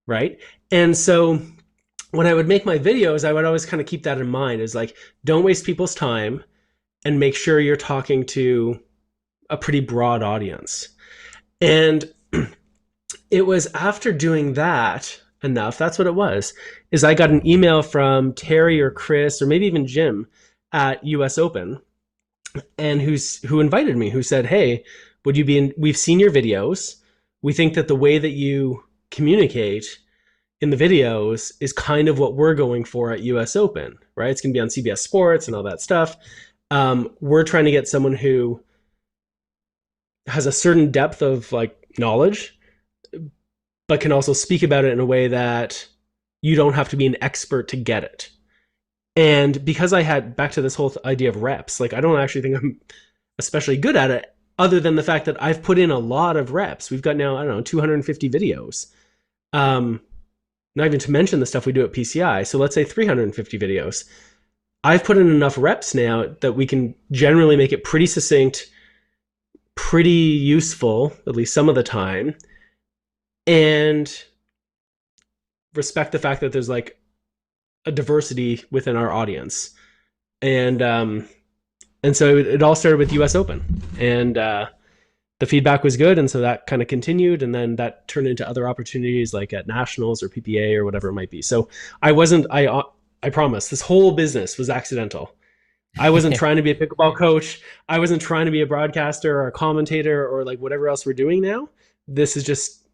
Right? And so when I would make my videos, I would always kind of keep that in mind, is like, don't waste people's time and make sure you're talking to a pretty broad audience. And it was after doing that enough, that's what it was, is I got an email from Terry or Chris or maybe even Jim at US Open, and who invited me, who said, hey, would you be in, we've seen your videos. We think that the way that you communicate in the videos is kind of what we're going for at US Open, right? It's going to be on CBS Sports and all that stuff. We're trying to get someone who has a certain depth of like knowledge, but can also speak about it in a way that you don't have to be an expert to get it. And because I had, back to this whole idea of reps, like I don't actually think I'm especially good at it, other than the fact that I've put in a lot of reps. We've got now, I don't know, 250 videos. Not even to mention the stuff we do at PCI. So let's say 350 videos. I've put in enough reps now that we can generally make it pretty succinct, pretty useful, at least some of the time, and respect the fact that there's like a diversity within our audience. And so it all started with US Open. And the feedback was good, and so that kind of continued, and then that turned into other opportunities like at nationals or PPA or whatever it might be. So I promise this whole business was accidental. I wasn't trying to be a pickleball coach. I wasn't trying to be a broadcaster or a commentator or like whatever else we're doing now. This is just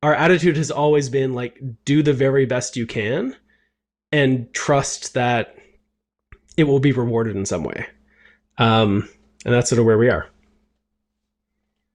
our attitude has always been like, do the very best you can and trust that it will be rewarded in some way. And that's sort of where we are.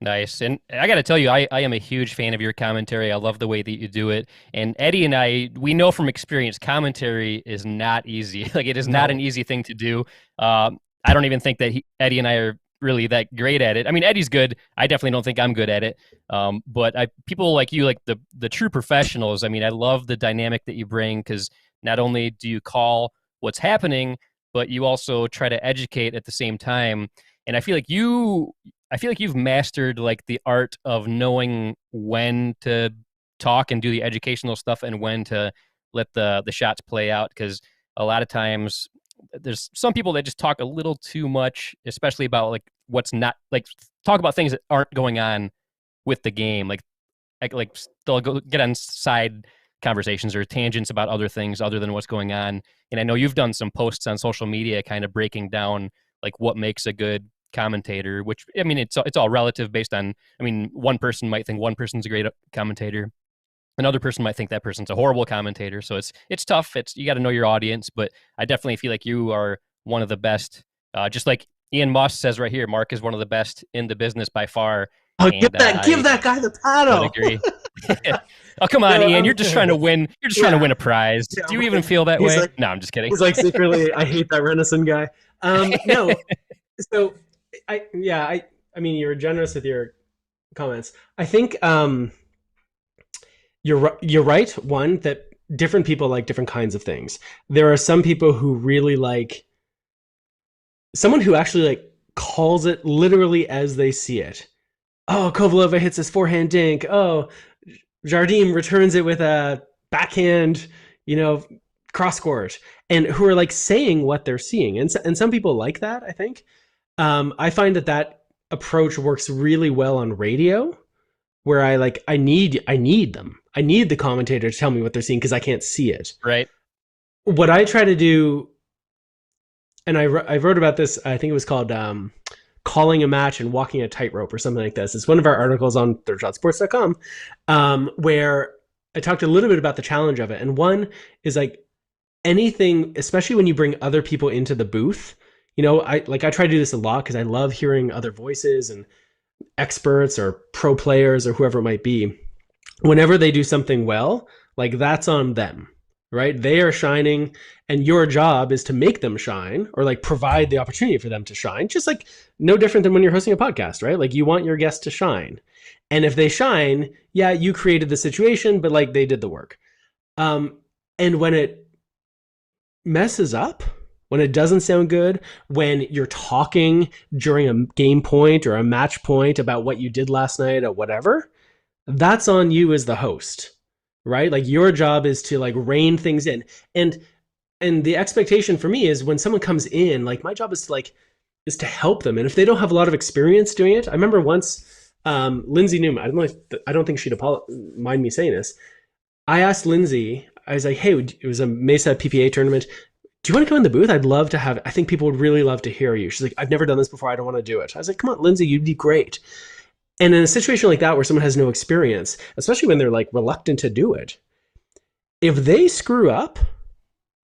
Nice. And I got to tell you, I am a huge fan of your commentary. I love the way that you do it. And Eddie and I, we know from experience, commentary is not easy. Like, it is not an easy thing to do. I don't even think that Eddie and I are really that great at it. I mean, Eddie's good. I definitely don't think I'm good at it. But people like you, like the true professionals, I mean, I love the dynamic that you bring, because not only do you call what's happening, but you also try to educate at the same time. And I feel like you've mastered like the art of knowing when to talk and do the educational stuff and when to let the shots play out. Because a lot of times there's some people that just talk a little too much, especially about like what's not, like, talk about things that aren't going on with the game. Like they'll go get on side conversations or tangents about other things other than what's going on. And I know you've done some posts on social media kind of breaking down like what makes a good commentator, which, I mean, it's all relative based on, I mean, one person might think one person's a great commentator, another person might think that person's a horrible commentator. So it's tough. You got to know your audience, but I definitely feel like you are one of the best. Just like Ian Moss says right here, Mark is one of the best in the business by far. Oh, give that guy the paddle. Agree. Oh, come on, Ian. You're just trying to win. You're just trying to win a prize. Yeah, do you even feel that way? Like, no, I'm just kidding. He's like, secretly, I hate that Renneson guy. No. So I mean, you're generous with your comments. I think you're right. One, that different people like different kinds of things. There are some people who really like someone who actually like calls it literally as they see it. Oh, Kovalova hits his forehand dink. Oh, Jardim returns it with a backhand, cross court, and who are like saying what they're seeing. And some people like that, I think. I find that approach works really well on radio, where I need them. I need the commentator to tell me what they're seeing because I can't see it. Right. What I try to do, and I wrote about this, I think it was called Calling a Match and Walking a Tightrope or something like this. It's one of our articles on thirdshotsports.com, where I talked a little bit about the challenge of it. And one is like anything, especially when you bring other people into the booth. I try to do this a lot because I love hearing other voices and experts or pro players or whoever it might be. Whenever they do something well, like that's on them, right? They are shining, and your job is to make them shine or like provide the opportunity for them to shine. Just like no different than when you're hosting a podcast, right? Like you want your guests to shine. And if they shine, yeah, you created the situation, but like they did the work. And when it messes up, when it doesn't sound good, when you're talking during a game point or a match point about what you did last night or whatever, that's on you as the host, right? Like your job is to like rein things in. And the expectation for me is when someone comes in, like my job is to help them. And if they don't have a lot of experience doing it, I remember once Lindsay Newman, I don't think she'd mind me saying this. I asked Lindsay, I was like, hey, it was a Mesa PPA tournament. Do you want to come in the booth? I'd love to have, I think people would really love to hear you. She's like, I've never done this before. I don't want to do it. I was like, come on, Lindsay, you'd be great. And in a situation like that, where someone has no experience, especially when they're like reluctant to do it, if they screw up,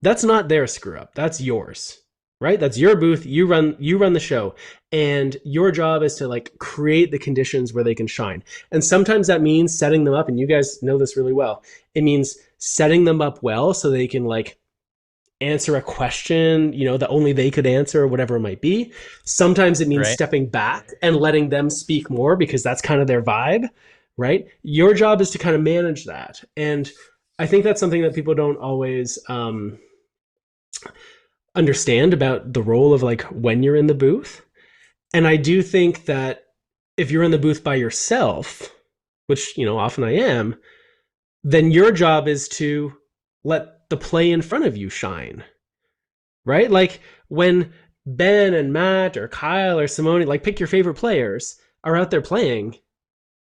that's not their screw up. That's yours, right? That's your booth. You run the show, and your job is to like create the conditions where they can shine. And sometimes that means setting them up. And you guys know this really well. It means setting them up well so they can like answer a question, that only they could answer or whatever it might be. Sometimes it means stepping back and letting them speak more because that's kind of their vibe, right? Your job is to kind of manage that. And I think that's something that people don't always understand about the role of like when you're in the booth. And I do think that if you're in the booth by yourself, which, often I am, then your job is to let the play in front of you shine, right? Like when Ben and Matt or Kyle or Simone, like pick your favorite players, are out there playing,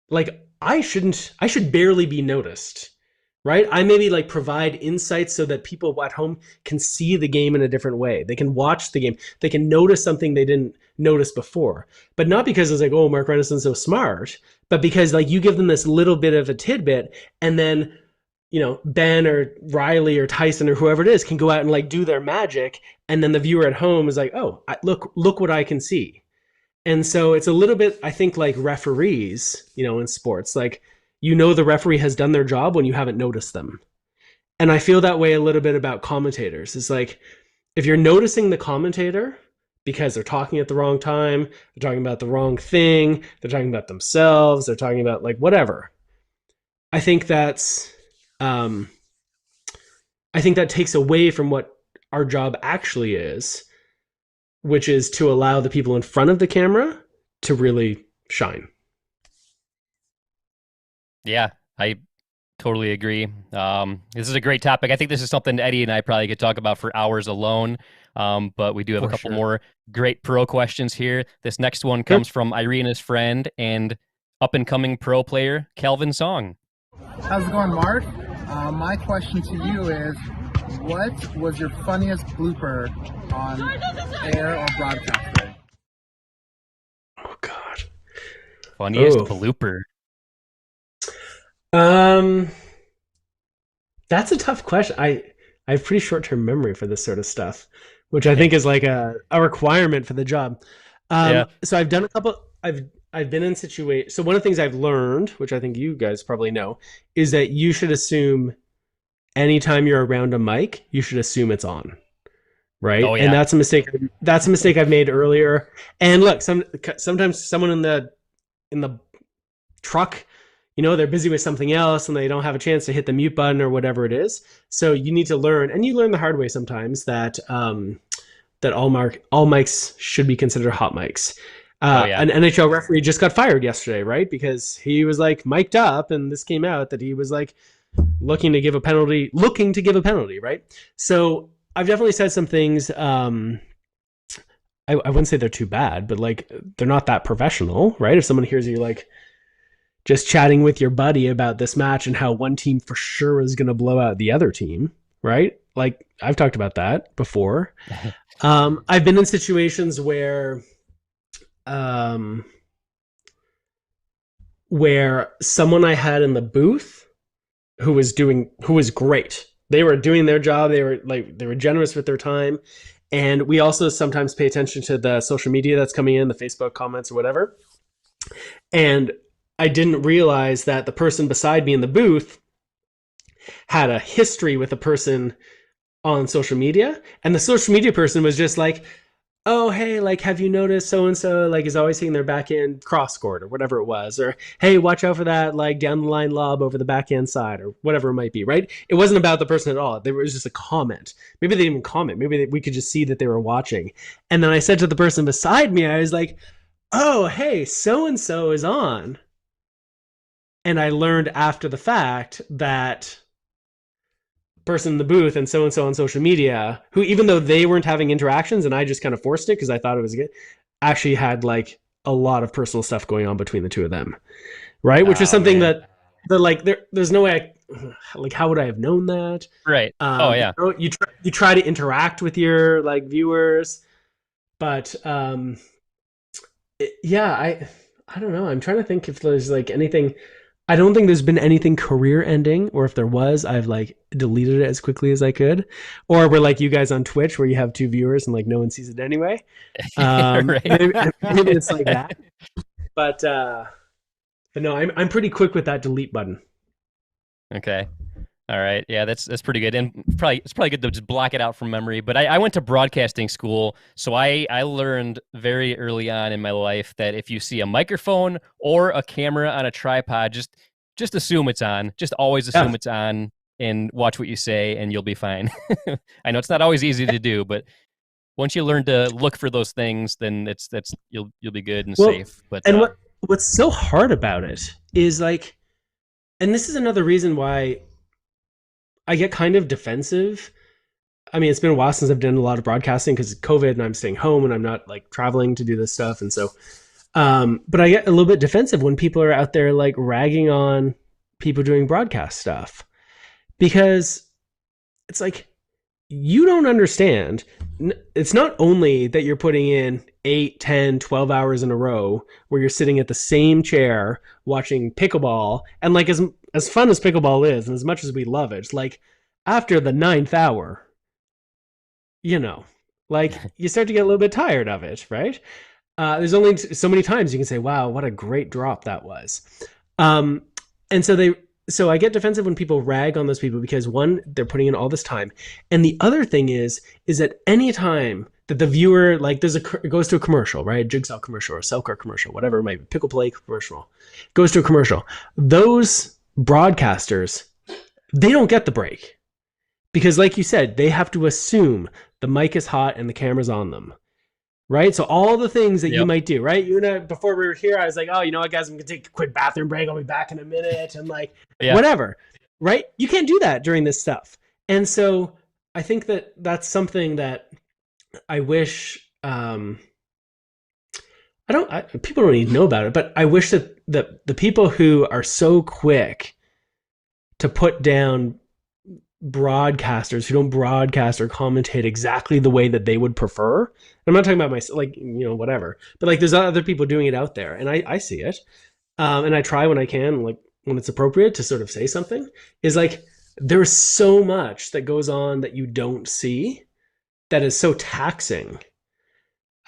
like I should barely be noticed, right? I maybe like provide insights so that people at home can see the game in a different way. They can watch the game. They can notice something they didn't notice before, but not because it's like, oh, Mark Renneson's so smart, but because like you give them this little bit of a tidbit, and then Ben or Riley or Tyson or whoever it is can go out and like do their magic, and then the viewer at home is like, oh, look what I can see. And so it's a little bit, I think, like referees, in sports. Like, the referee has done their job when you haven't noticed them. And I feel that way a little bit about commentators. It's like, if you're noticing the commentator because they're talking at the wrong time, they're talking about the wrong thing, they're talking about themselves, they're talking about like whatever. I think that takes away from what our job actually is, which is to allow the people in front of the camera to really shine. Yeah, I totally agree. This is a great topic. I think this is something Eddie and I probably could talk about for hours alone. But we do have a couple more great pro questions here. This next one comes from Irina's friend and up-and-coming pro player, Calvin Song. How's it going, Mark? My question to you is, what was your funniest blooper on air or broadcast? Oh, God. Funniest blooper. That's a tough question. I have pretty short-term memory for this sort of stuff, which I think is like a requirement for the job. So I've done a couple. I've been in situations. So one of the things I've learned, which I think you guys probably know, is that you should assume anytime you're around a mic, you should assume it's on, right? Oh, yeah. And that's a mistake. That's a mistake I've made earlier. And look, sometimes someone in the truck, they're busy with something else and they don't have a chance to hit the mute button or whatever it is. So you need to learn, and you learn the hard way sometimes, that that all mics should be considered hot mics. An NHL referee just got fired yesterday, right? Because he was like mic'd up, and this came out that he was like looking to give a penalty, right? So I've definitely said some things. I wouldn't say they're too bad, but like they're not that professional, right? If someone hears you like just chatting with your buddy about this match and how one team for sure is going to blow out the other team, right? Like I've talked about that before. I've been in situations where someone I had in the booth who was great. They were doing their job. They were generous with their time. And we also sometimes pay attention to the social media that's coming in, the Facebook comments or whatever. And I didn't realize that the person beside me in the booth had a history with a person on social media. And the social media person was just like, oh, hey, like, have you noticed so-and-so, like, is always hitting their backhand cross court or whatever it was, or, hey, watch out for that, like, down the line lob over the backhand side or whatever it might be, right? It wasn't about the person at all. It was just a comment. Maybe they didn't even comment. Maybe we could just see that they were watching. And then I said to the person beside me, I was like, oh, hey, so-and-so is on. And I learned after the fact that person in the booth and so-and-so on social media, who, even though they weren't having interactions and I just kind of forced it because I thought it was good, actually had like a lot of personal stuff going on between the two of them, right? Which is something that like there's no way like, how would I have known that? Right. You try to interact with your like viewers, but I don't know. I'm trying to think if there's like anything. I don't think there's been anything career ending, or if there was, I've like deleted it as quickly as I could. Or we're like you guys on Twitch where you have 2 viewers and like no one sees it anyway. Maybe it's like that. But no, I'm pretty quick with that delete button. Okay. All right. Yeah, that's pretty good. And it's probably good to just block it out from memory. But I went to broadcasting school, so I learned very early on in my life that if you see a microphone or a camera on a tripod, just assume it's on. Just always assume it's on and watch what you say and you'll be fine. I know it's not always easy to do, but once you learn to look for those things, then you'll be good and safe. But what's so hard about it is like, and this is another reason why I get kind of defensive I mean, it's been a while since I've done a lot of broadcasting because of COVID and I'm staying home and I'm not like traveling to do this stuff. And so, but I get a little bit defensive when people are out there like ragging on people doing broadcast stuff because it's like, you don't understand. It's not only that you're putting in 8, 10, 12 hours in a row where you're sitting at the same chair watching pickleball, and like as fun as pickleball is and as much as we love it, it's like after the 9th hour, you know, like you start to get a little bit tired of it, right? There's only so many times you can say, wow, what a great drop that was. And so I get defensive when people rag on those people because one, they're putting in all this time. And the other thing is that any time that the viewer, like it goes to a commercial, right? A Jigsaw commercial or a Selkirk commercial, whatever it might be, Pickle Play commercial, goes to a commercial. Those broadcasters, they don't get the break because like you said, they have to assume the mic is hot and the camera's on them. Right. So all the things that you might do, right? You and I, before we were here, I was like, oh, you know what, guys, I'm going to take a quick bathroom break. I'll be back in a minute. And like, whatever. Right. You can't do that during this stuff. And so I think that that's something that I wish, people don't even know about it, but I wish that the people who are so quick to put down broadcasters who don't broadcast or commentate exactly the way that they would prefer. I'm not talking about myself, like, you know, whatever, but like there's other people doing it out there and I see it. And I try when I can, like when it's appropriate to sort of say something is like, there's so much that goes on that you don't see that is so taxing.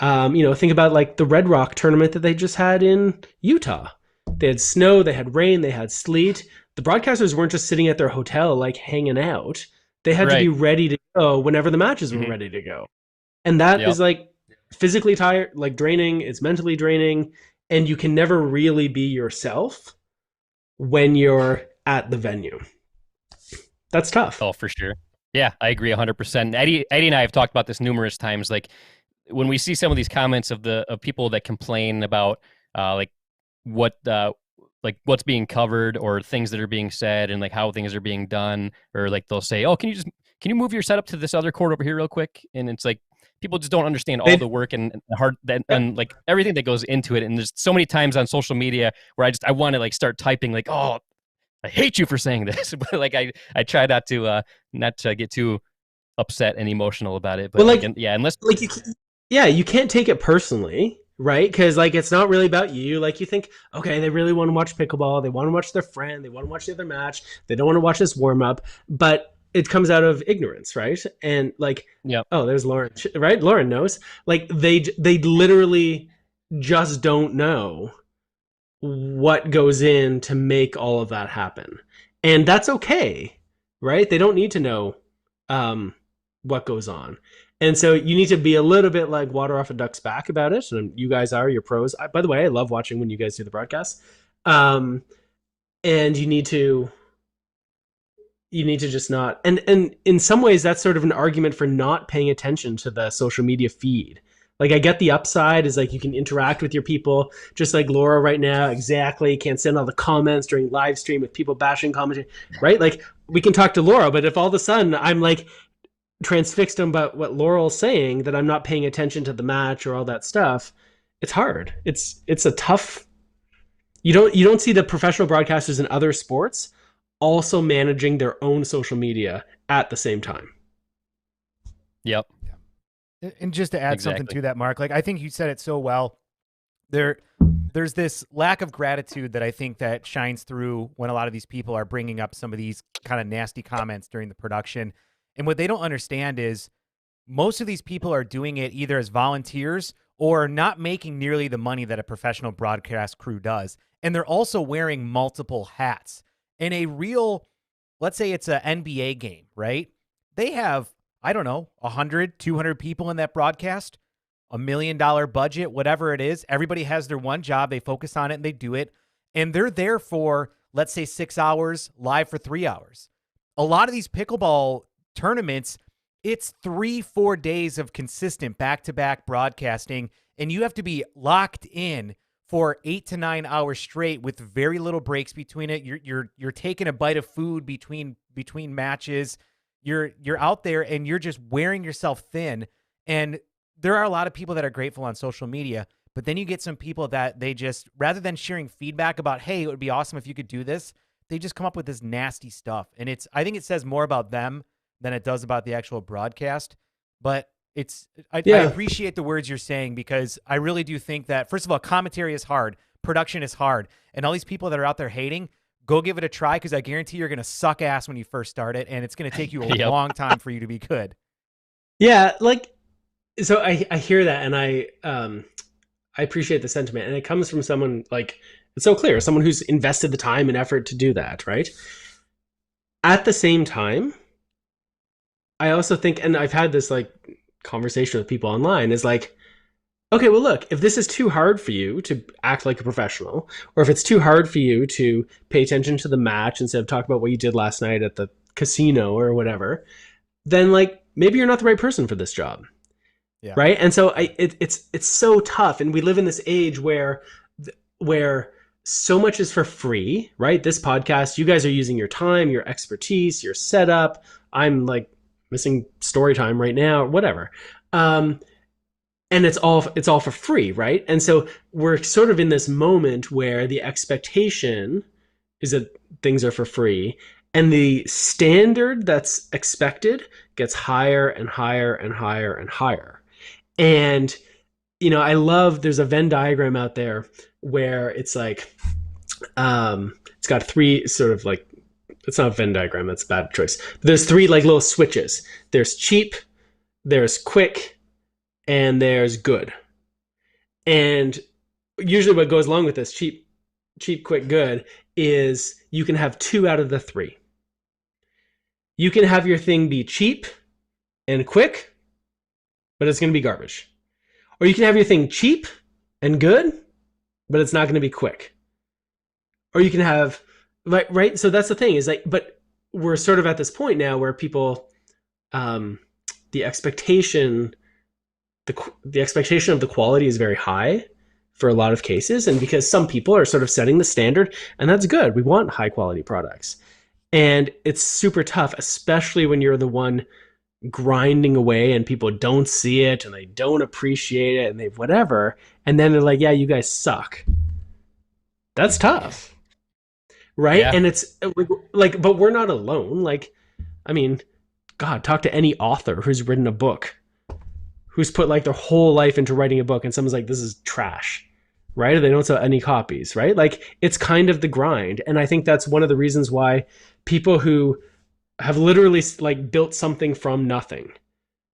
You know, think about like the Red Rock tournament that they just had in Utah. They had snow, they had rain, they had sleet. The broadcasters weren't just sitting at their hotel, like hanging out. They had to be ready to go whenever the matches were ready to go. And that is like physically tired, like draining. It's mentally draining. And you can never really be yourself when you're at the venue. That's tough. Oh, for sure. Yeah, I agree 100%. Eddie and I have talked about this numerous times. Like when we see some of these comments of people that complain about like what's being covered or things that are being said and like how things are being done, or like they'll say, oh, can you move your setup to this other court over here real quick? And it's like people just don't understand all the work and hard and like everything that goes into it. And there's so many times on social media where I want to like start typing like, oh, I hate you for saying this, but like I try not to get too upset and emotional about it. But well, unless like you can't take it personally. Right? Because like it's not really about you. Like you think, okay, they really want to watch pickleball. They want to watch their friend. They want to watch the other match. They don't want to watch this warm up. But it comes out of ignorance, right? And like, oh, there's Lauren, right? Lauren knows. Like they literally just don't know what goes in to make all of that happen, and that's okay, right? They don't need to know what goes on. And so you need to be a little bit like water off a duck's back about it. And you guys are, you're pros. By the way, I love watching when you guys do the broadcast. And you need to just not, and in some ways that's sort of an argument for not paying attention to the social media feed. Like I get the upside is like you can interact with your people, just like Laura right now. Exactly. Can't send all the comments during live stream with people bashing commentary, right? Like we can talk to Laura, but if all of a sudden I'm like, transfixed about what Laurel's saying, that I'm not paying attention to the match or all that stuff, it's hard. It's a tough. You don't see the professional broadcasters in other sports also managing their own social media at the same time. Yep. And just to add something to that, Mark, like I think you said it so well. There's this lack of gratitude that I think that shines through when a lot of these people are bringing up some of these kind of nasty comments during the production. And what they don't understand is most of these people are doing it either as volunteers or not making nearly the money that a professional broadcast crew does. And they're also wearing multiple hats. In a real, let's say it's an NBA game, right? They have, I don't know, 100, 200 people in that broadcast, $1 million budget, whatever it is. Everybody has their one job. They focus on it and they do it. And they're there for, let's say, 6 hours, live for 3 hours. A lot of these pickleball tournaments, it's 3-4 days of consistent back-to-back broadcasting, and you have to be locked in for 8 to 9 hours straight with very little breaks between it. You're taking a bite of food between matches. you're out there and you're just wearing yourself thin. And there are a lot of people that are grateful on social media, but then you get some people that they just, rather than sharing feedback about, hey, it would be awesome if you could do this, they just come up with this nasty stuff. And I think it says more about them than it does about the actual broadcast. But I appreciate the words you're saying, because I really do think that, first of all, commentary is hard, production is hard, and all these people that are out there hating, go give it a try, because I guarantee you're going to suck ass when you first start it, and it's going to take you a long time for you to be good. Yeah, like, so I hear that, and I appreciate the sentiment, and it comes from someone, like, it's so clear, someone who's invested the time and effort to do that, right? At the same time, I also think, and I've had this like conversation with people online, is like, okay, well, look, if this is too hard for you to act like a professional, or if it's too hard for you to pay attention to the match instead of talk about what you did last night at the casino or whatever, then like maybe you're not the right person for this job. Yeah. Right. And so it's so tough. And we live in this age where so much is for free, right? This podcast, you guys are using your time, your expertise, your setup. I'm like missing story time right now, whatever. And it's all for free, right? And so we're sort of in this moment where the expectation is that things are for free, and the standard that's expected gets higher and higher and higher and higher. And, you know, I love, there's a Venn diagram out there where it's like, it's got three sort of like, it's not a Venn diagram, that's a bad choice. There's three like little switches. There's cheap, there's quick, and there's good. And usually what goes along with this cheap, quick, good is you can have two out of the three. You can have your thing be cheap and quick, but it's going to be garbage. Or you can have your thing cheap and good, but it's not going to be quick. Or you can have, right? So that's the thing, is like, but we're sort of at this point now where people, the expectation of the quality is very high for a lot of cases. And because some people are sort of setting the standard, and that's good. We want high quality products. And it's super tough, especially when you're the one grinding away and people don't see it and they don't appreciate it and they whatever. And then they're like, yeah, you guys suck. That's tough. Right. Yeah. And it's like, but we're not alone. Like, I mean, God, talk to any author who's written a book, who's put like their whole life into writing a book, and someone's like, this is trash, right? Or they don't sell any copies, right? Like, it's kind of the grind. And I think that's one of the reasons why people who have literally like built something from nothing,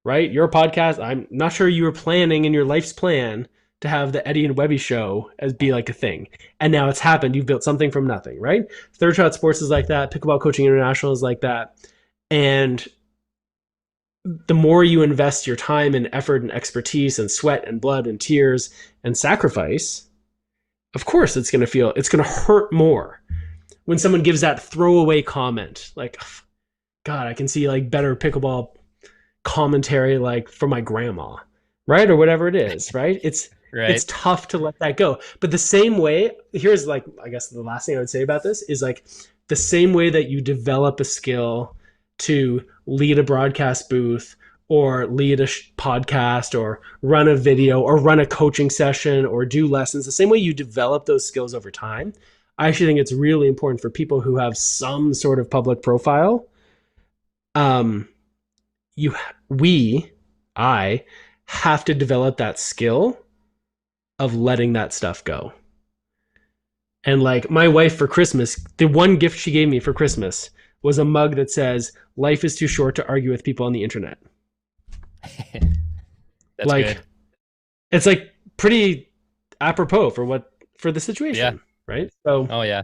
right? Your podcast, I'm not sure you were planning in your life's plan to have the Eddie and Webby show as be like a thing. And now it's happened. You've built something from nothing, right? Third Shot Sports is like that. Pickleball Coaching International is like that. And the more you invest your time and effort and expertise and sweat and blood and tears and sacrifice, of course it's going to hurt more when someone gives that throwaway comment. Like, God, I can see like better pickleball commentary like for my grandma, right? Or whatever it is, right? It's tough to let that go. But the same way, here's like, I guess the last thing I would say about this is like the same way that you develop a skill to lead a broadcast booth or lead a podcast or run a video or run a coaching session or do lessons, the same way you develop those skills over time. I actually think it's really important for people who have some sort of public profile. I have to develop that skill of letting that stuff go. And like my wife for Christmas, the one gift she gave me for Christmas was a mug that says, "Life is too short to argue with people on the internet." That's like, good. It's like pretty apropos for the situation, right? So, oh yeah,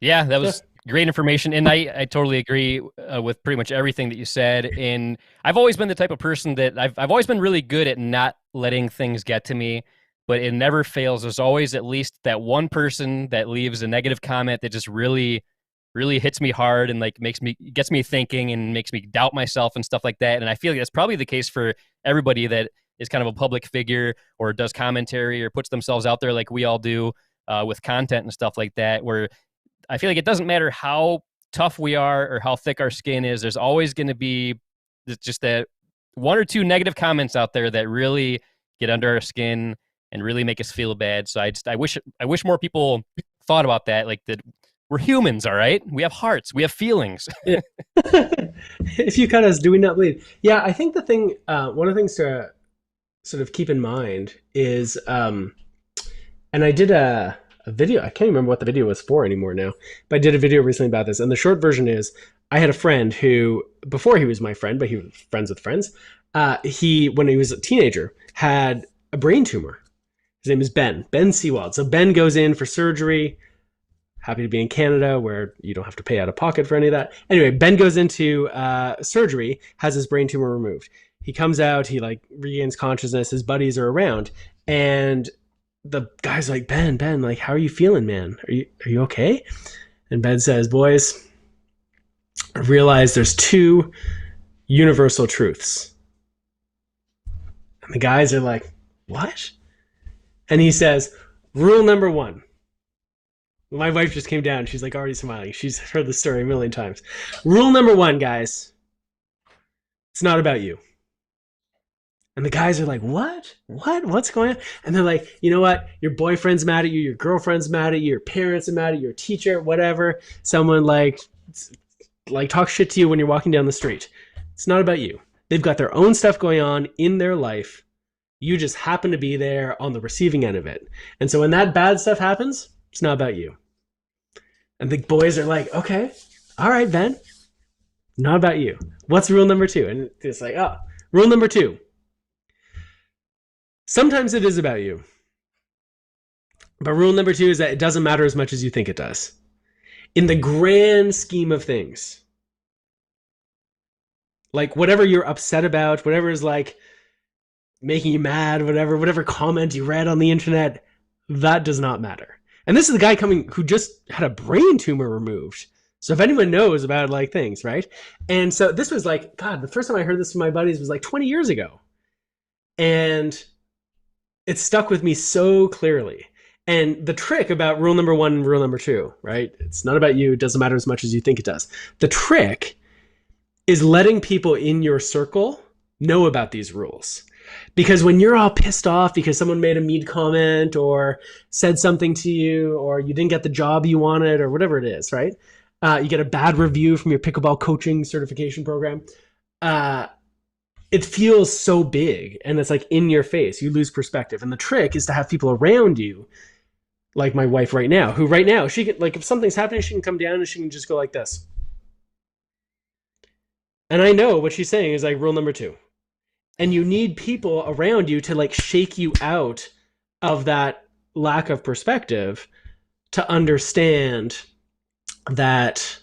that was great information, and I totally agree with pretty much everything that you said. And I've always been the type of person that I've always been really good at not letting things get to me, but it never fails. There's always at least that one person that leaves a negative comment that just really hits me hard and like gets me thinking and makes me doubt myself and stuff like that. And I feel like that's probably the case for everybody that is kind of a public figure or does commentary or puts themselves out there like we all do with content and stuff like that, where I feel like it doesn't matter how tough we are or how thick our skin is, there's always going to be just that one or two negative comments out there that really get under our skin and really make us feel bad. So I wish more people thought about that, like that we're humans, all right? We have hearts, we have feelings. Yeah. If you cut us, do we not bleed? Yeah, I think the thing, one of the things to sort of keep in mind is, and I did a video, I can't remember what the video was for anymore now, but I did a video recently about this. And the short version is, I had a friend who, before he was my friend, but he was friends with friends, he, when he was a teenager, had a brain tumor. His name is Ben Seawald. So Ben goes in for surgery. Happy to be in Canada where you don't have to pay out of pocket for any of that. Anyway, Ben goes into surgery, has his brain tumor removed. He comes out, he like regains consciousness. His buddies are around, and the guy's like, Ben, like, how are you feeling, man? Are you okay? And Ben says, boys, I realize there's two universal truths. And the guys are like, what? And he says, rule number one. My wife just came down. She's like already smiling. She's heard the story a million times. Rule number one, guys. It's not about you. And the guys are like, what? What's going on? And they're like, you know what? Your boyfriend's mad at you. Your girlfriend's mad at you. Your parents are mad at you. Your teacher, whatever. Someone like talk shit to you when you're walking down the street. It's not about you. They've got their own stuff going on in their life. You just happen to be there on the receiving end of it. And so when that bad stuff happens, it's not about you. And the boys are like, okay, all right, Ben, not about you. What's rule number two? And it's like, oh, rule number two. Sometimes it is about you. But rule number two is that it doesn't matter as much as you think it does. In the grand scheme of things, like whatever you're upset about, whatever is like making you mad, whatever comment you read on the internet, that does not matter. And this is the guy who just had a brain tumor removed. So if anyone knows about like things, right? And so this was like, God, the first time I heard this from my buddies was like 20 years ago. And it stuck with me so clearly. And the trick about rule number one and rule number two, right? It's not about you. It doesn't matter as much as you think it does. The trick is letting people in your circle know about these rules. Because when you're all pissed off because someone made a mean comment or said something to you, or you didn't get the job you wanted, or whatever it is, right? You get a bad review from your pickleball coaching certification program. It feels so big, and it's like in your face. You lose perspective. And the trick is to have people around you, like my wife right now, who right now, she can, like, if something's happening, she can come down and she can just go like this. And I know what she's saying is like rule number two. And you need people around you to like shake you out of that lack of perspective to understand that,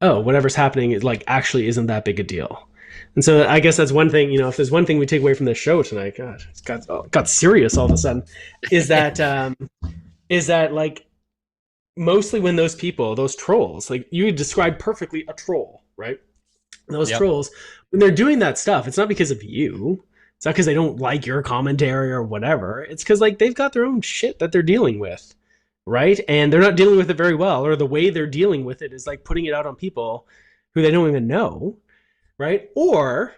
oh, whatever's happening is like actually isn't that big a deal. And so I guess that's one thing, you know, if there's one thing we take away from this show tonight, God, it's got serious all of a sudden, is that like mostly when those people, those trolls, like you described perfectly a troll, right? Those trolls, when they're doing that stuff, it's not because of you. It's not because they don't like your commentary or whatever. It's because like they've got their own shit that they're dealing with, right? And they're not dealing with it very well, or the way they're dealing with it is like putting it out on people who they don't even know, right? Or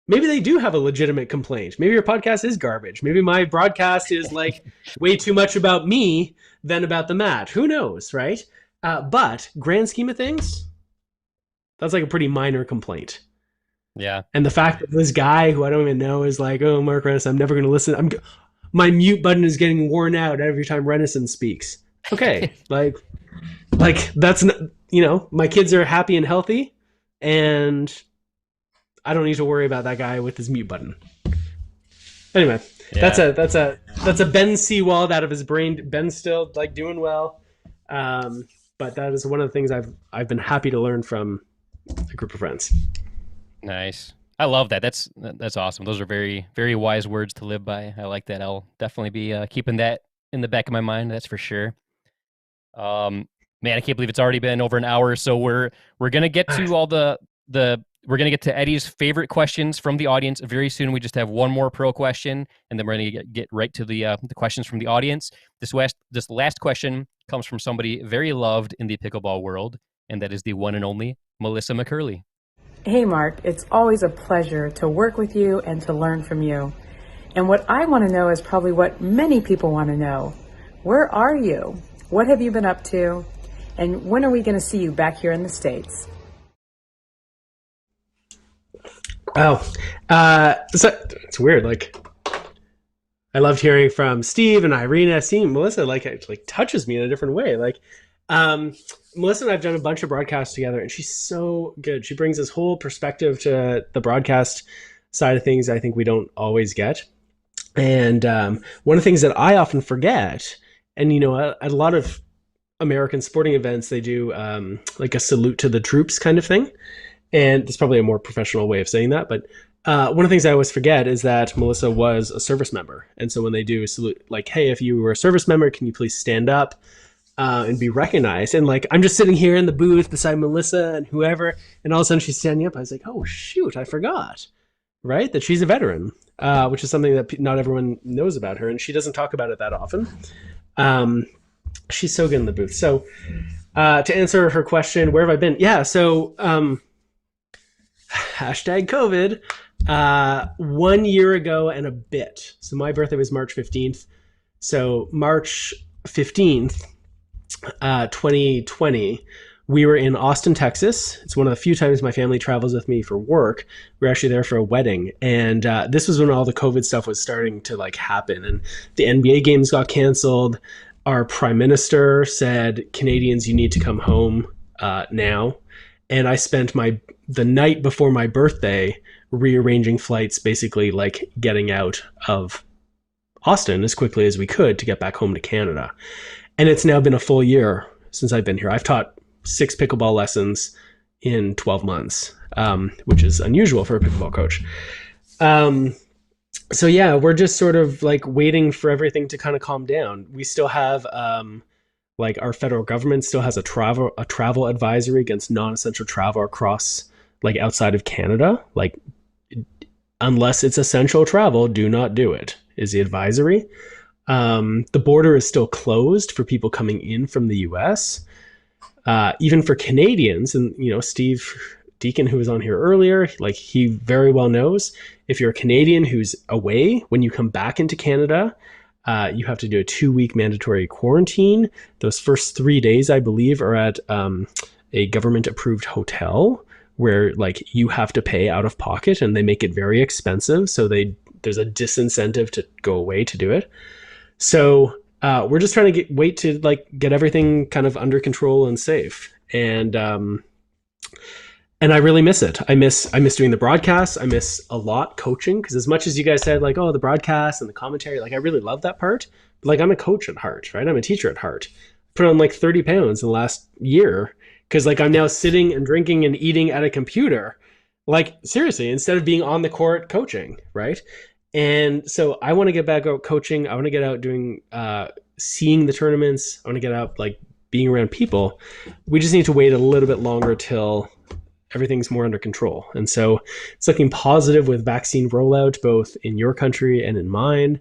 maybe they do have a legitimate complaint. Maybe your podcast is garbage. Maybe my broadcast is like way too much about me than about the mat. Who knows, right? But grand scheme of things, that's like a pretty minor complaint. Yeah. And the fact that this guy who I don't even know is like, oh, Mark Renneson, I'm never going to listen. My mute button is getting worn out every time Renneson speaks. Okay. like that's, you know, my kids are happy and healthy, and I don't need to worry about that guy with his mute button. Anyway, that's a Ben Seawald out of his brain. Ben's still like doing well. But that is one of the things I've been happy to learn from a group of friends. Nice. I love that. That's awesome. Those are very, very wise words to live by. I like that. I'll definitely be keeping that in the back of my mind. That's for sure. Man, I can't believe it's already been over an hour. So we're gonna get to all the we're going to get to Eddie's favorite questions from the audience very soon. We just have one more pro question, and then we're going to get right to the questions from the audience. This last question comes from somebody very loved in the pickleball world, and that is the one and only Melissa McCurley. Hey, Mark, it's always a pleasure to work with you and to learn from you. And what I want to know is probably what many people want to know. Where are you? What have you been up to? And when are we going to see you back here in the States? Oh, so it's weird. Like, I loved hearing from Steve and Irina. Seeing Melissa it touches me in a different way. Like, Melissa and I've done a bunch of broadcasts together, and she's so good. She brings this whole perspective to the broadcast side of things I think we don't always get. And one of the things that I often forget, and at a lot of American sporting events, they do like a salute to the troops kind of thing. And it's probably a more professional way of saying that. But one of the things I always forget is that Melissa was a service member. And so when they do a salute, like, hey, if you were a service member, can you please stand up and be recognized? And like, I'm just sitting here in the booth beside Melissa and whoever, and all of a sudden she's standing up. I was like, oh, shoot, I forgot, right? That she's a veteran, which is something that not everyone knows about her. And she doesn't talk about it that often. She's so good in the booth. So to answer her question, where have I been? Yeah, so hashtag COVID, 1 year ago and a bit. So my birthday was March 15th. So March 15th, 2020, we were in Austin, Texas. It's one of the few times my family travels with me for work. We were actually there for a wedding. And this was when all the COVID stuff was starting to like happen. And the NBA games got canceled. Our prime minister said, Canadians, you need to come home now. And I spent the night before my birthday rearranging flights, basically like getting out of Austin as quickly as we could to get back home to Canada. And it's now been a full year since I've been here. I've taught 6 pickleball lessons in 12 months, which is unusual for a pickleball coach. So yeah, we're just sort of like waiting for everything to kind of calm down. We still have like our federal government still has a travel advisory against non-essential travel across like outside of Canada. Like unless it's essential travel, do not do it is the advisory. The border is still closed for people coming in from the US. Even for Canadians, and Steve Deakin, who was on here earlier, like he very well knows, if you're a Canadian who's away, when you come back into Canada, you have to do a 2-week mandatory quarantine. Those first 3 days, I believe, are at a government-approved hotel where like you have to pay out of pocket, and they make it very expensive. So there's a disincentive to go away to do it. So we're just trying to wait to like get everything kind of under control and safe. And I really miss it. I miss doing the broadcasts. I miss a lot coaching, because as much as you guys said like, oh, the broadcast and the commentary, like I really love that part. But like I'm a coach at heart, right? I'm a teacher at heart. Put on like 30 pounds in the last year because like I'm now sitting and drinking and eating at a computer, like seriously, instead of being on the court coaching, right? And so I want to get back out coaching. I want to get out doing, seeing the tournaments. I want to get out like being around people. We just need to wait a little bit longer till everything's more under control. And so it's looking positive with vaccine rollout, both in your country and in mine.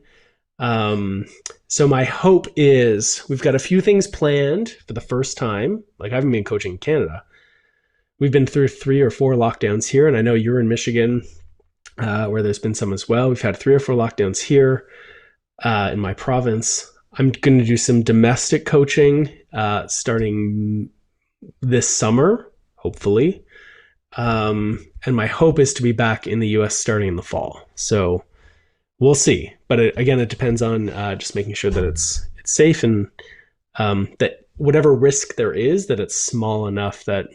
So my hope is we've got a few things planned for the first time. Like I haven't been coaching in Canada. We've been through 3 or 4 lockdowns here. And I know you're in Michigan, where there's been some as well. We've had 3 or 4 lockdowns here in my province. I'm going to do some domestic coaching starting this summer, hopefully. And my hope is to be back in the US starting in the fall. So we'll see. But it depends on just making sure that it's safe, and that whatever risk there is, that it's small enough that,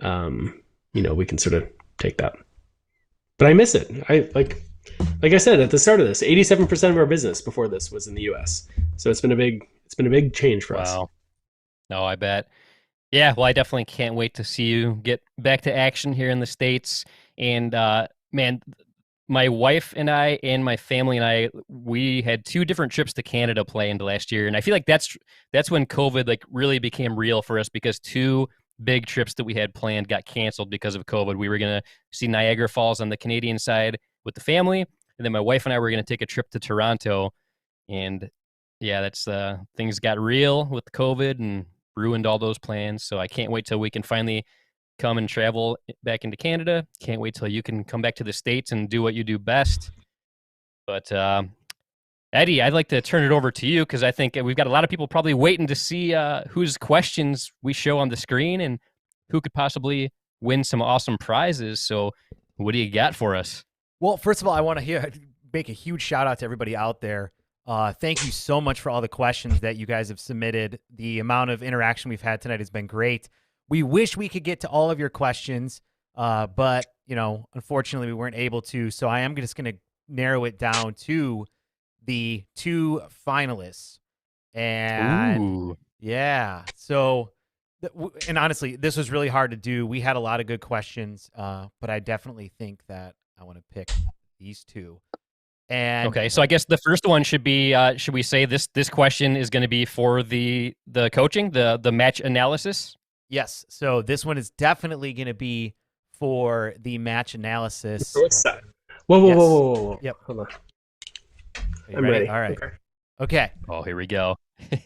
we can sort of take that. But I miss it. I like I said at the start of this, 87% of our business before this was in the US. So it's been a big change for us. Wow. No, I bet. Yeah, well, I definitely can't wait to see you get back to action here in the States. And man, my wife and I and my family and I, we had 2 different trips to Canada planned last year. And I feel like that's when COVID like really became real for us, because 2 big trips that we had planned got canceled because of COVID. We were going to see Niagara Falls on the Canadian side with the family, and then my wife and I were going to take a trip to Toronto. And yeah, that's things got real with COVID and ruined all those plans. So I can't wait till we can finally come and travel back into Canada. Can't wait till you can come back to the States and do what you do best. But Eddie, I'd like to turn it over to you because I think we've got a lot of people probably waiting to see whose questions we show on the screen and who could possibly win some awesome prizes. So what do you got for us? Well, first of all, I want to make a huge shout out to everybody out there. Thank you so much for all the questions that you guys have submitted. The amount of interaction we've had tonight has been great. We wish we could get to all of your questions, but, unfortunately we weren't able to. So I am just going to narrow it down to the 2 finalists. And Ooh. yeah, so, and honestly, this was really hard to do. We had a lot of good questions, but I definitely think that I want to pick these 2. And okay, so I guess the first one should be, should we say this question is going to be for the coaching, the match analysis? Yes, so this one is definitely going to be for the match analysis. What's that? Whoa. Yep. Hold on. I'm ready. All right. Okay. Oh, here we go.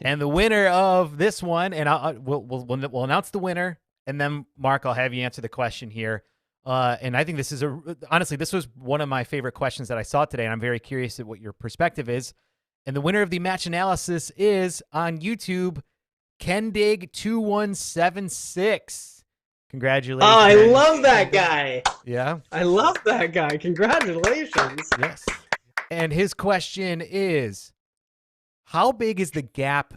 And the winner of this one, and we'll announce the winner, and then Mark, I'll have you answer the question here. And I think this is honestly, this was one of my favorite questions that I saw today, and I'm very curious at what your perspective is. And the winner of the match analysis is on YouTube, Kendig2176. Congratulations. Oh, I love that guy. Yeah. I love that guy. Congratulations. Yes. And his question is, how big is the gap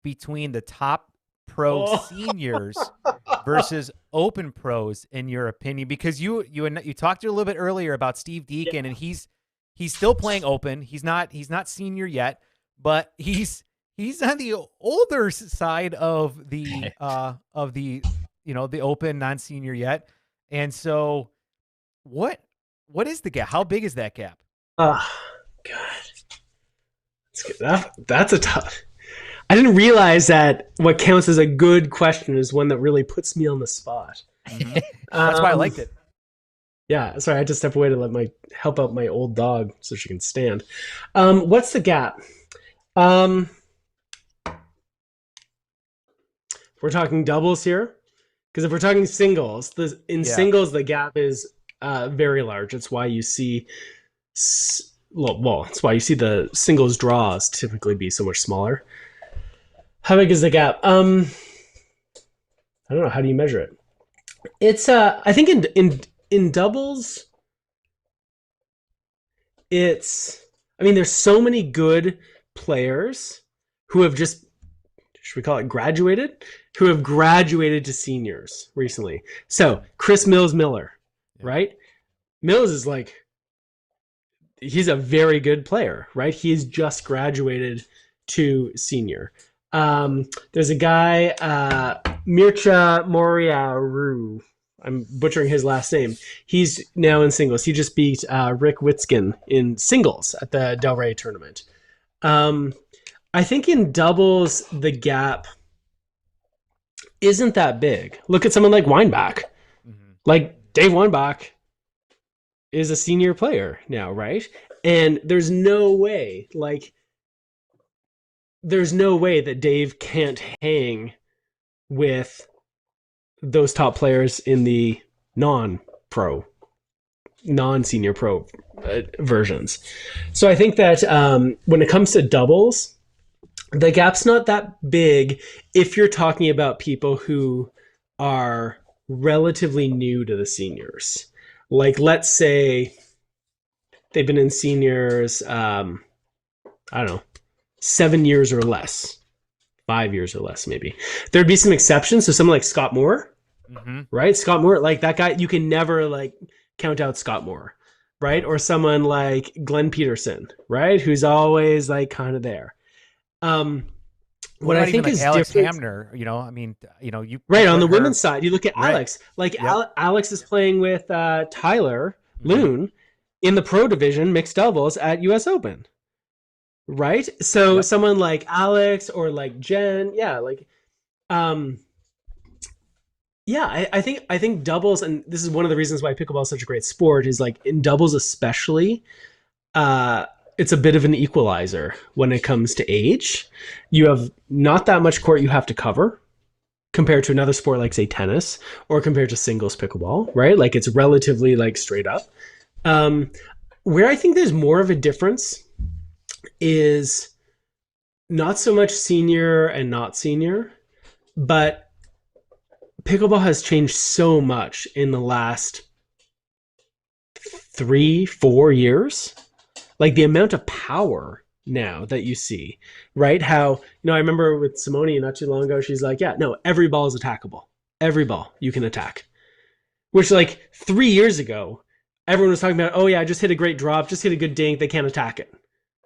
between the top pro seniors versus open pros in your opinion? Because you talked a little bit earlier about Steve Deakin, and he's still playing open. He's not senior yet, but he's on the older side of the the open non-senior yet. And so what is the gap? How big is that gap? Oh God. That's a tough. I didn't realize that what counts as a good question is one that really puts me on the spot. Mm-hmm. That's why I liked it. Yeah, sorry, I had to step away to help out my old dog so she can stand. What's the gap? If we're talking doubles here, because if we're talking singles, singles the gap is very large. It's why you see, it's why you see the singles draws typically be so much smaller. How big is the gap? I don't know. How do you measure it? It's I think in doubles, there's so many good players who have just, should we call it graduated? Who have graduated to seniors recently. So Chris Miller, right? Mills is he's a very good player, right? He's just graduated to senior. There's a guy, Mircea Moriaru. I'm butchering his last name. He's now in singles. He just beat Rick Witzkin in singles at the Del Rey tournament. I think in doubles, the gap isn't that big. Look at someone like Weinbach. Mm-hmm. Like Dave Weinbach is a senior player now, right? And there's no way that Dave can't hang with those top players in the non-senior pro versions. So I think that when it comes to doubles, the gap's not that big if you're talking about people who are relatively new to the seniors. Like, let's say they've been in seniors, 7 years or less, 5 years or less, maybe. There'd be some exceptions. So someone like Scott Moore, right? Scott Moore, like that guy, you can never count out Scott Moore, right? Or someone like Glenn Peterson, right? Who's always kind of there. What I think is Alex different, Hamner, you right on the women's side, you look at Alex. Alex is playing with Tyler Loon in the pro division mixed doubles at U.S. Open, right? So someone like Alex or like Jen, Yeah, I think doubles, and this is one of the reasons why pickleball is such a great sport, is like in doubles especially, it's a bit of an equalizer when it comes to age. You have not that much court you have to cover compared to another sport like say tennis or compared to singles pickleball, right? Like it's relatively like straight up. Where I think there's more of a difference is not so much senior and not senior, but pickleball has changed so much in the last 3-4 years. Like the amount of power now that you see, right? How, I remember with Simone not too long ago, she's like, yeah, no, every ball is attackable. Every ball you can attack. Which like 3 years ago, everyone was talking about, oh yeah, I just hit a great drop, just hit a good dink, they can't attack it.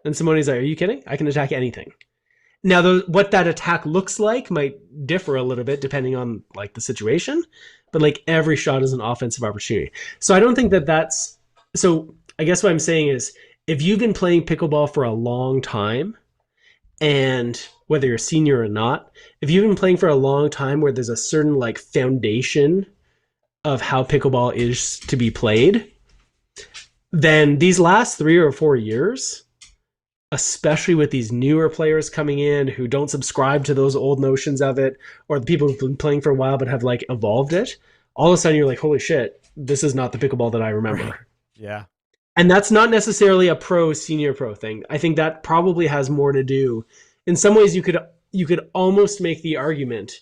And Simone's like, are you kidding? I can attack anything. Now, what that attack looks like might differ a little bit depending on like the situation, but like every shot is an offensive opportunity. So I don't think that's, so I guess what I'm saying is, if you've been playing pickleball for a long time, and whether you're senior or not, if you've been playing for a long time where there's a certain like foundation of how pickleball is to be played, then these last 3 or 4 years, especially with these newer players coming in who don't subscribe to those old notions of it, or the people who've been playing for a while but have like evolved it, all of a sudden you're like, holy shit, this is not the pickleball that I remember. Right. Yeah. And that's not necessarily a senior pro thing. I think that probably has more to do. In some ways, you could almost make the argument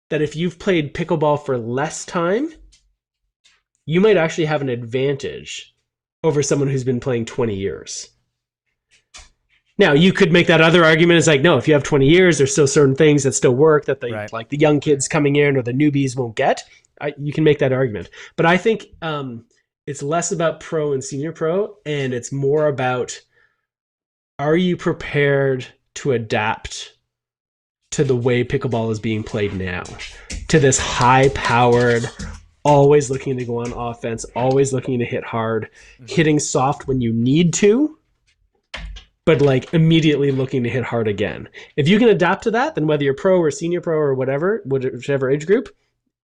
that if you've played pickleball for less time, you might actually have an advantage over someone who's been playing 20 years. Now, you could make that other argument is like, no, if you have 20 years, there's still certain things that still work that like the young kids coming in or the newbies won't get. You can make that argument. But I think it's less about pro and senior pro, and it's more about, are you prepared to adapt to the way pickleball is being played now? To this high-powered, always looking to go on offense, always looking to hit hard, hitting soft when you need to, but like immediately looking to hit hard again. If you can adapt to that, then whether you're pro or senior pro or whatever, whichever age group,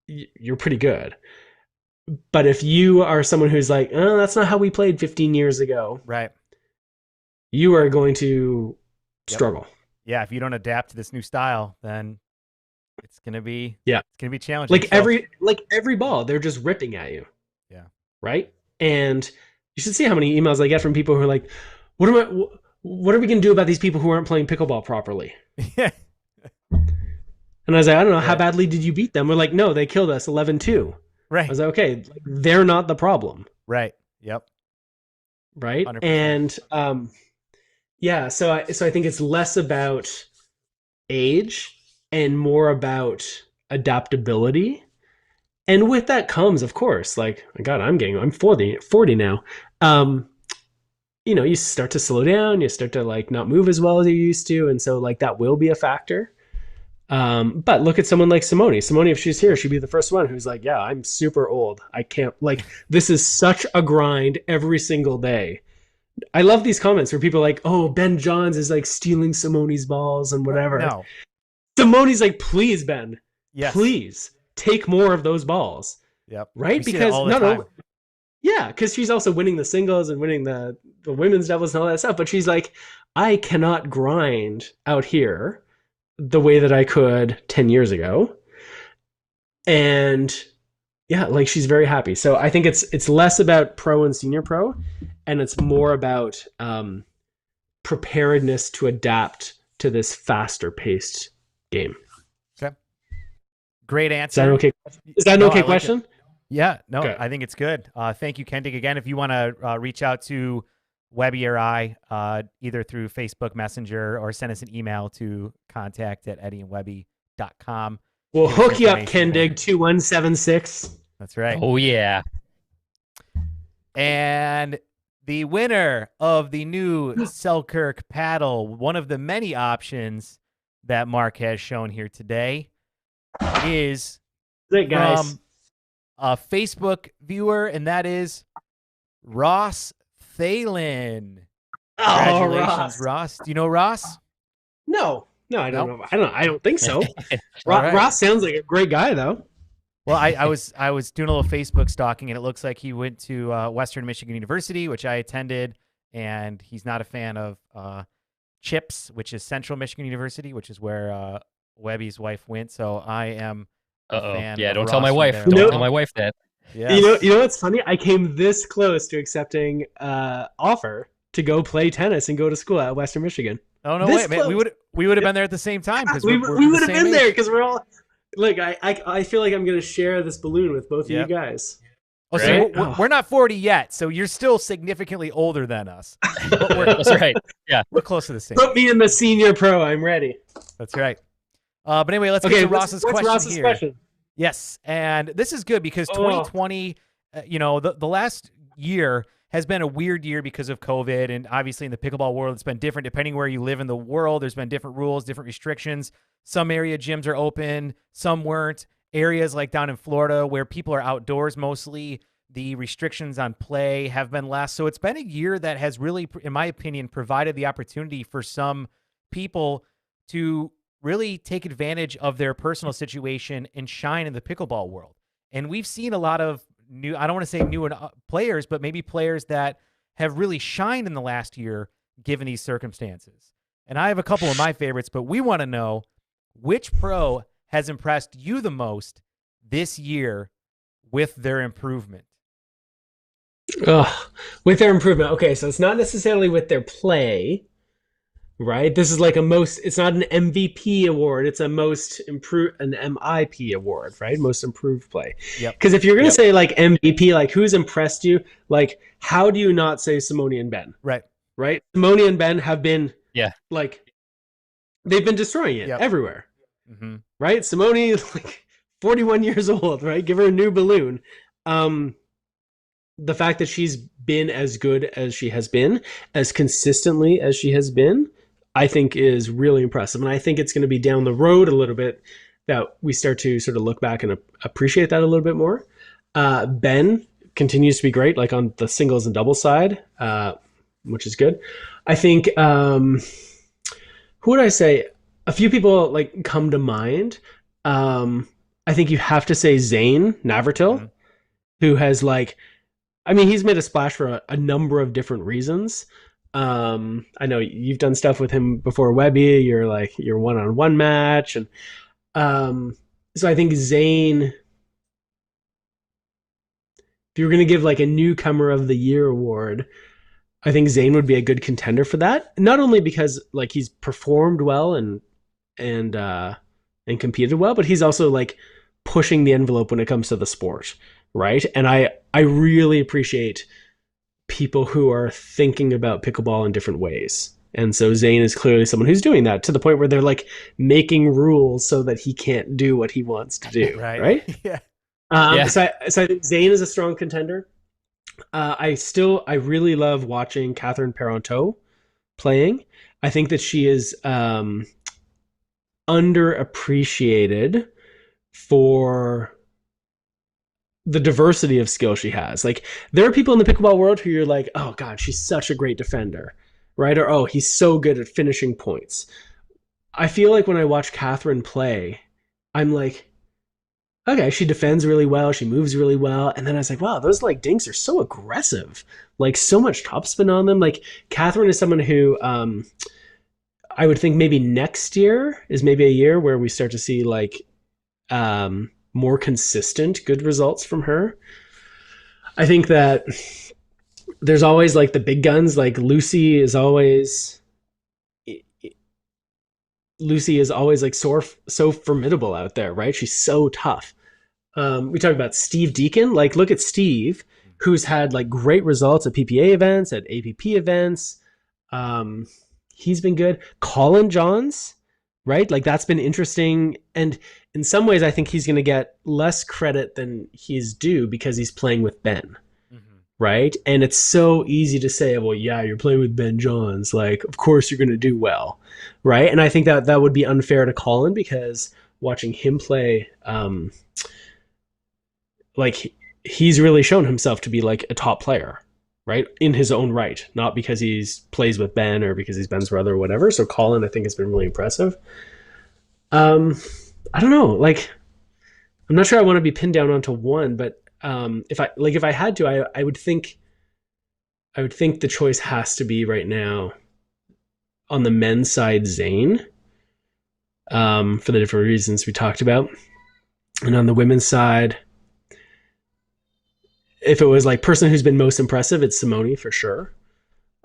you're pretty good. But if you are someone who's like, oh, that's not how we played 15 years ago, right, you are going to struggle. Yeah, if you don't adapt to this new style, then it's gonna be challenging. Like every ball, they're just ripping at you. Yeah. Right? And you should see how many emails I get from people who are like, what are we gonna do about these people who aren't playing pickleball properly? Yeah. And I was like, I don't know, how badly did you beat them? We're like, no, they killed us 11-2. Right. I was like, okay, they're not the problem. Right. Yep. Right. 100%. And so I think it's less about age and more about adaptability. And with that comes, of course, like, God, I'm 40 now. You start to slow down, you start to like not move as well as you used to. And so like that will be a factor. But look at someone like Simone. Simone, if she's here, she'd be the first one who's like, yeah, I'm super old. I can't, like, this is such a grind every single day. I love these comments where people are like, oh, Ben Johns is like stealing Simone's balls and whatever. No. Simone's like, please, Ben, yes, please take more of those balls. Yep. Right? Because because she's also winning the singles and winning the women's doubles and all that stuff. But she's like, I cannot grind out here the way that I could 10 years ago. And yeah, like she's very happy. So I think it's less about pro and senior pro, and it's more about preparedness to adapt to this faster paced game. Okay. Great answer. Is that okay? Is that an okay question? Yeah, no, okay. I think it's good. Thank you, Kendig. Again, if you want to reach out to Webby or I, either through Facebook Messenger or send us an email to contact@eddieandwebby.com. We'll hook you up, Kendig 2176. That's right. Oh, yeah. And the winner of the new Selkirk paddle, one of the many options that Mark has shown here today, is from a Facebook viewer, and that is Ross Thalen. Congratulations, Ross. Do you know Ross? No, I don't know. I don't think so. Ross sounds like a great guy, though. Well, I was doing a little Facebook stalking, and it looks like he went to Western Michigan University, which I attended, and he's not a fan of CHIPS, which is Central Michigan University, which is where Webby's wife went. So I am a fan. Yeah, of don't tell my Ross wife. from there. Don't tell my wife that. Yes. You know what's funny? I came this close to accepting offer to go play tennis and go to school at Western Michigan. Oh no, This wait, man, close. we would have been there at the same time because we we're would the have same been age. there because we're all. Look, I feel like I'm going to share this balloon with both of you guys. Oh, Right? so we're not 40 yet, so you're still significantly older than us. But That's right. Yeah. we're close to the same. Put me in the senior pro. I'm ready. That's right. But anyway, let's get to what's question Ross's here. question? Yes, and this is good because 2020, the last year has been a weird year because of COVID, and obviously in the pickleball world, it's been different depending where you live in the world. There's been different rules, different restrictions. Some area gyms are open, some weren't. Areas like down in Florida where people are outdoors mostly, the restrictions on play have been less. So it's been a year that has really, in my opinion, provided the opportunity for some people to really take advantage of their personal situation and shine in the pickleball world. And we've seen a lot of new, I don't want to say new players, but maybe players that have really shined in the last year given these circumstances. And I have a couple of my favorites, but we want to know which pro has impressed you the most this year with their improvement. With their improvement. Okay, so it's not necessarily with their play, right? This is like it's not an MVP award. It's a an MIP award, right? Most improved play. Yep. Because if you're going to say like MVP, like who's impressed you, like how do you not say Simone and Ben? Right. Right? Simone and Ben have been, like, they've been destroying it everywhere. Mm-hmm. Right? Simone, like 41 years old, right? Give her a new balloon. The fact that she's been as good as she has been, as consistently as she has been, I think is really impressive. And I think it's going to be down the road a little bit that we start to sort of look back and appreciate that a little bit more. Ben continues to be great, like on the singles and doubles side, which is good. I think, who would I say? A few people like come to mind. I think you have to say Zayn Navratil, who has he's made a splash for a number of different reasons. I know you've done stuff with him before, Webby. You're like your one-on-one match, and so I think Zayn. If you were going to give like a newcomer of the year award, I think Zayn would be a good contender for that. Not only because like he's performed well and competed well, but he's also like pushing the envelope when it comes to the sport, right? And I really appreciate people who are thinking about pickleball in different ways. And so Zayn is clearly someone who's doing that to the point where they're like making rules so that he can't do what he wants to do, right? Yeah. So I think Zayn is a strong contender. I really love watching Catherine Peronto playing. I think that she is underappreciated for the diversity of skill she has. Like there are people in the pickleball world who you're like, oh God, she's such a great defender, right? Or, oh, he's so good at finishing points. I feel like when I watch Catherine play, I'm like, okay, she defends really well, she moves really well. And then I was like, wow, those like dinks are so aggressive, like so much topspin on them. Like Catherine is someone who I would think maybe next year is maybe a year where we start to see like more consistent good results from her. I think that there's always like the big guns, like Lucy is always like so formidable out there, right? She's so tough. We talk about Steve Deakin. Like, look at Steve, who's had like great results at PPA events, at APP events. He's been good. Colin Johns, right? Like that's been interesting. And in some ways, I think he's going to get less credit than he's due because he's playing with Ben. Right. And it's so easy to say, well, yeah, you're playing with Ben Johns. Like, of course you're going to do well. Right. And I think that would be unfair to Colin because watching him play, like he's really shown himself to be like a top player, right? In his own right, not because he's plays with Ben or because he's Ben's brother or whatever. So Colin, I think, has been really impressive. I don't know. Like, I'm not sure I want to be pinned down onto one, but if I had to, I would think the choice has to be right now on the men's side, Zayn, for the different reasons we talked about. And on the women's side, if it was like person who's been most impressive, it's Simone for sure.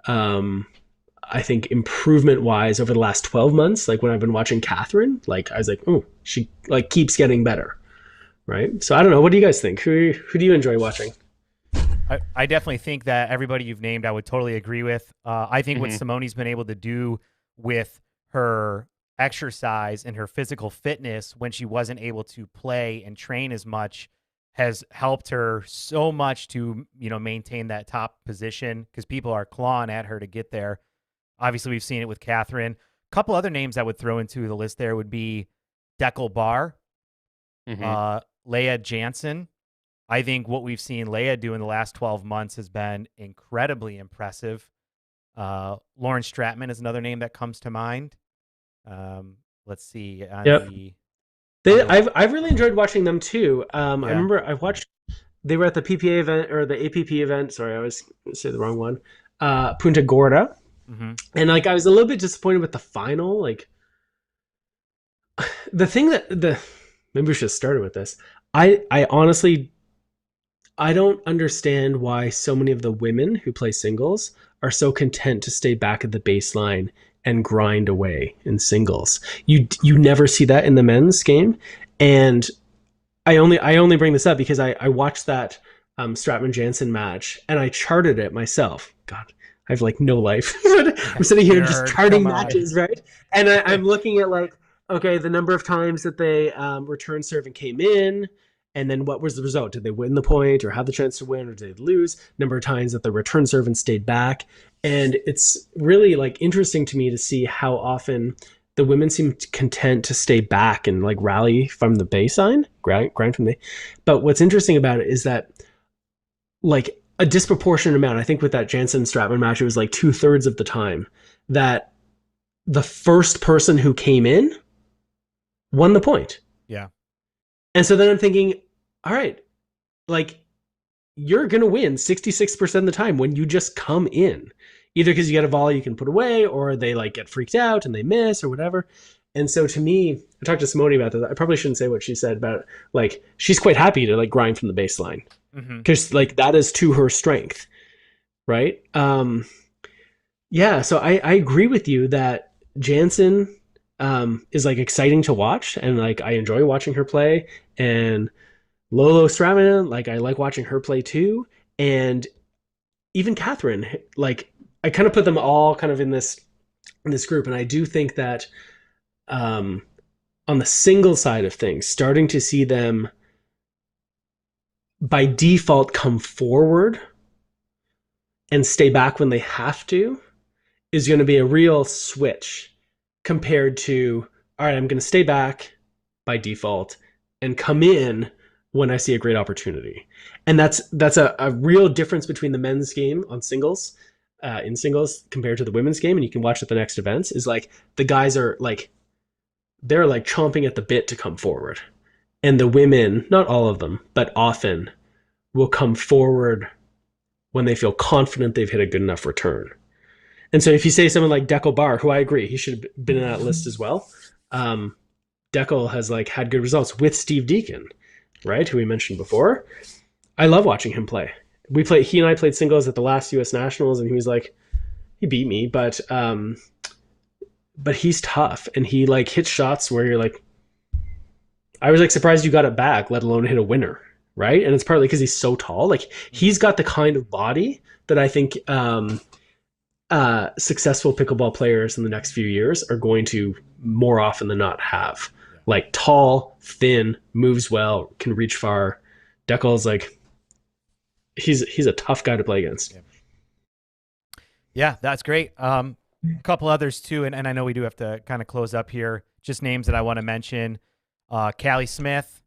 I think improvement wise over the last 12 months, like when I've been watching Catherine, like I was like, oh, she like keeps getting better. Right. So I don't know. What do you guys think? Who do you enjoy watching? I definitely think that everybody you've named, I would totally agree with. I think what Simone's been able to do with her exercise and her physical fitness when she wasn't able to play and train as much has helped her so much to, maintain that top position because people are clawing at her to get there. Obviously, we've seen it with Catherine. A couple other names I would throw into the list there would be Dekel Bar, Leah Jansen. I think what we've seen Leah do in the last 12 months has been incredibly impressive. Lauren Stratman is another name that comes to mind. Let's see. I've really enjoyed watching them too. I remember they were at the PPA event or the APP event. Sorry, I always say the wrong one. Punta Gorda. And like I was a little bit disappointed with the final. Like the thing maybe we should have started with this. I honestly don't understand why so many of the women who play singles are so content to stay back at the baseline and grind away in singles. You never see that in the men's game. And I only bring this up because I watched that Stratman Jansen match and I charted it myself. God, I have like no life. I'm sitting here just charting matches, right? And I'm looking at like, okay, the number of times that they return serve and came in, and then what was the result? Did they win the point or have the chance to win, or did they lose? Number of times that the return serve and stayed back. And it's really like interesting to me to see how often the women seem content to stay back and like rally from the baseline, grind from the. But what's interesting about it is that like a disproportionate amount, I think with that Jansen Stratman match, it was like 2/3 of the time that the first person who came in won the point. Yeah. And so then I'm thinking, all right, like you're going to win 66% of the time when you just come in, either because you get a volley you can put away or they like get freaked out and they miss or whatever. And so to me, I talked to Simone about that. I probably shouldn't say what she said about like, she's quite happy to like grind from the baseline because like that is to her strength. Right. Yeah. So I agree with you that Jansen is like exciting to watch and like I enjoy watching her play, and Lolo Stratman, like I like watching her play too. And even Catherine, like I kind of put them all kind of in this group. And I do think that on the single side of things, starting to see them by default come forward and stay back when they have to is going to be a real switch compared to, all right, I'm going to stay back by default and come in when I see a great opportunity. And that's a real difference between the men's game on singles, in singles compared to the women's game. And you can watch at the next events is like the guys are like, they're like chomping at the bit to come forward. And the women, not all of them, but often will come forward when they feel confident they've hit a good enough return. And so if you say someone like Dekel Bar, who I agree, he should have been in that list as well. Dekel has like had good results with Steve Deakin, right? Who we mentioned before. I love watching him play. He and I played singles at the last US Nationals, and he was like, he beat me, but he's tough, and he like hits shots where you're like, I was like surprised you got it back, let alone hit a winner, right? And it's partly because he's so tall. Like he's got the kind of body that I think successful pickleball players in the next few years are going to more often than not have. Like tall, thin, moves well, can reach far. Dekel's like, he's a tough guy to play against. Yeah, that's great. A couple others too, and I know we do have to kind of close up here. Just names that I want to mention. Cali Smith,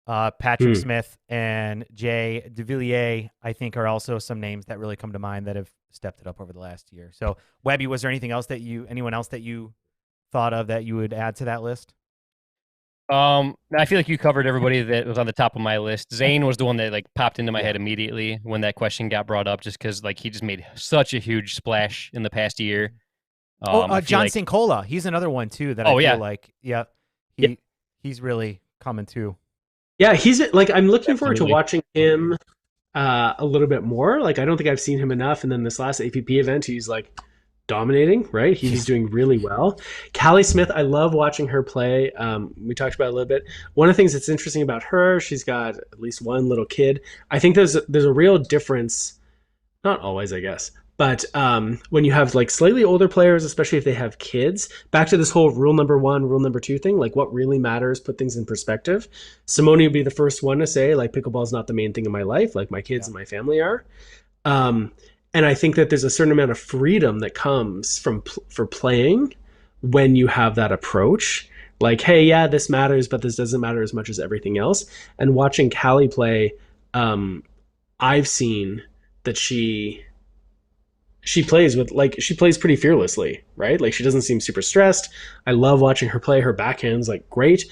Patrick Smith, and Jay DeVilliers, I think are also some names that really come to mind that have stepped it up over the last year. So Webby, was there anyone else that you thought of that you would add to that list? I feel like you covered everybody that was on the top of my list. Zayn was the one that like popped into my head immediately when that question got brought up, just because like he just made such a huge splash in the past year. John Sincola, he's another one too that I feel like, he's really coming too. Yeah, he's like, I'm looking forward to watching him a little bit more. Like, I don't think I've seen him enough. And then this last APP event, he's like dominating, right? He's doing really well. Cali Smith, I love watching her play. We talked about it a little bit. One of the things that's interesting about her, she's got at least one little kid. I think there's a real difference, not always, I guess, but when you have like slightly older players, especially if they have kids, back to this whole rule number 1, rule number 2 thing, like what really matters, put things in perspective. Simone would be the first one to say, like, pickleball is not the main thing in my life, like my kids and my family are. And I think that there's a certain amount of freedom that comes for playing when you have that approach. Like, hey, yeah, this matters, but this doesn't matter as much as everything else. And watching Cali play, I've seen that she plays pretty fearlessly, right? Like, she doesn't seem super stressed. I love watching her play. Her backhand's like great.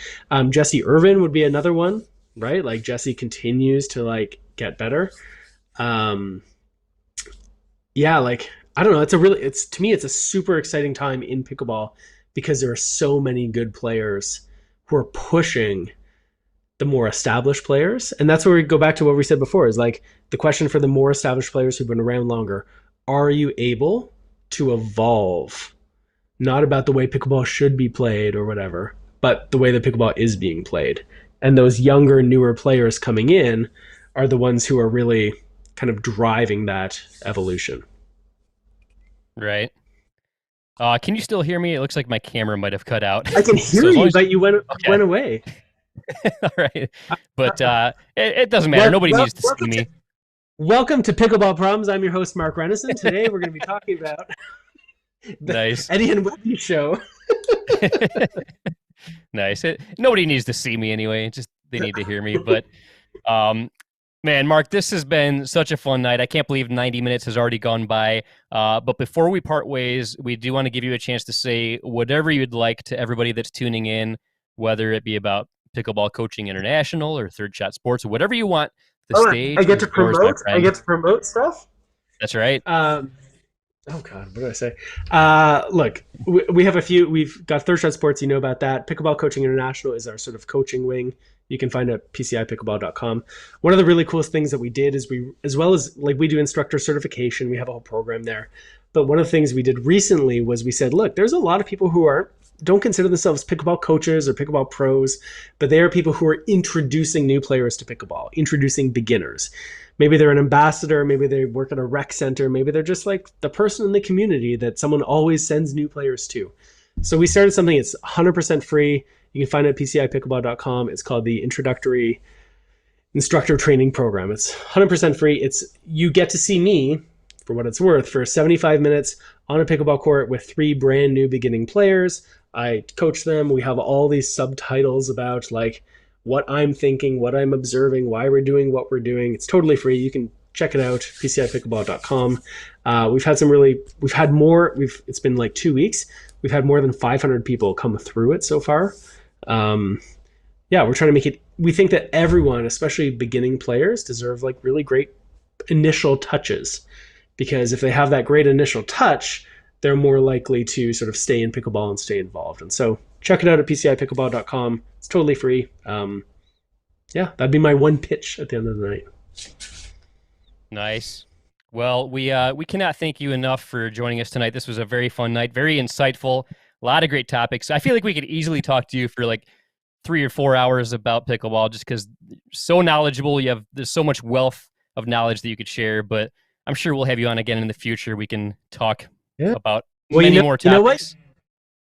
Jessie Irvin would be another one, right? Like, Jessie continues to like get better. Yeah, like, I don't know. To me, it's a super exciting time in pickleball because there are so many good players who are pushing the more established players. And that's where we go back to what we said before, is like the question for the more established players who've been around longer: are you able to evolve? Not about the way pickleball should be played or whatever, but the way that pickleball is being played. And those younger, newer players coming in are the ones who are really kind of driving that evolution. Right. Can you still hear me? It looks like my camera might have cut out. I can hear you, but you went away. All right. But it doesn't matter. Nobody needs to see me. Welcome to Pickleball Problems. I'm your host, Mark Renneson. Today we're going to be talking about the Eddie and Webby show. Nice. Nobody needs to see me anyway. Just they need to hear me. But man, Mark, this has been such a fun night. I can't believe 90 minutes has already gone by. But before we part ways, we do want to give you a chance to say whatever you'd like to everybody that's tuning in, whether it be about Pickleball Coaching International or Third Shot Sports, or whatever you want. Stage I get to promote. I get to promote stuff. That's right. Oh God, what do I say? Look, we have a few. We've got Third Shot Sports. You know about that. Pickleball Coaching International is our sort of coaching wing. You can find it at pcipickleball.com. One of the really coolest things that we did is as well as like we do instructor certification, we have a whole program there. But one of the things we did recently was we said, look, there's a lot of people who don't consider themselves pickleball coaches or pickleball pros, but they are people who are introducing new players to pickleball, introducing beginners. Maybe they're an ambassador, maybe they work at a rec center, maybe they're just like the person in the community that someone always sends new players to. So we started something, it's 100% free. You can find it at pcipickleball.com. It's called the Introductory Instructor Training Program. It's 100% free. You get to see me, for what it's worth, for 75 minutes on a pickleball court with 3 brand new beginning players. I coach them. We have all these subtitles about like what I'm thinking, what I'm observing, why we're doing what we're doing. It's totally free. You can check it out, pcipickleball.com. It's been like 2 weeks. We've had more than 500 people come through it so far. We're trying to make it, we think that everyone, especially beginning players, deserve like really great initial touches, because if they have that great initial touch, they're more likely to sort of stay in pickleball and stay involved. And so check it out at pcipickleball.com. It's totally free. That'd be my one pitch at the end of the night. Nice. Well, we cannot thank you enough for joining us tonight. This was a very fun night, very insightful, a lot of great topics. I feel like we could easily talk to you for like 3 or 4 hours about pickleball, just because so knowledgeable. There's so much wealth of knowledge that you could share, but I'm sure we'll have you on again in the future. We can talk about many more topics. You know what?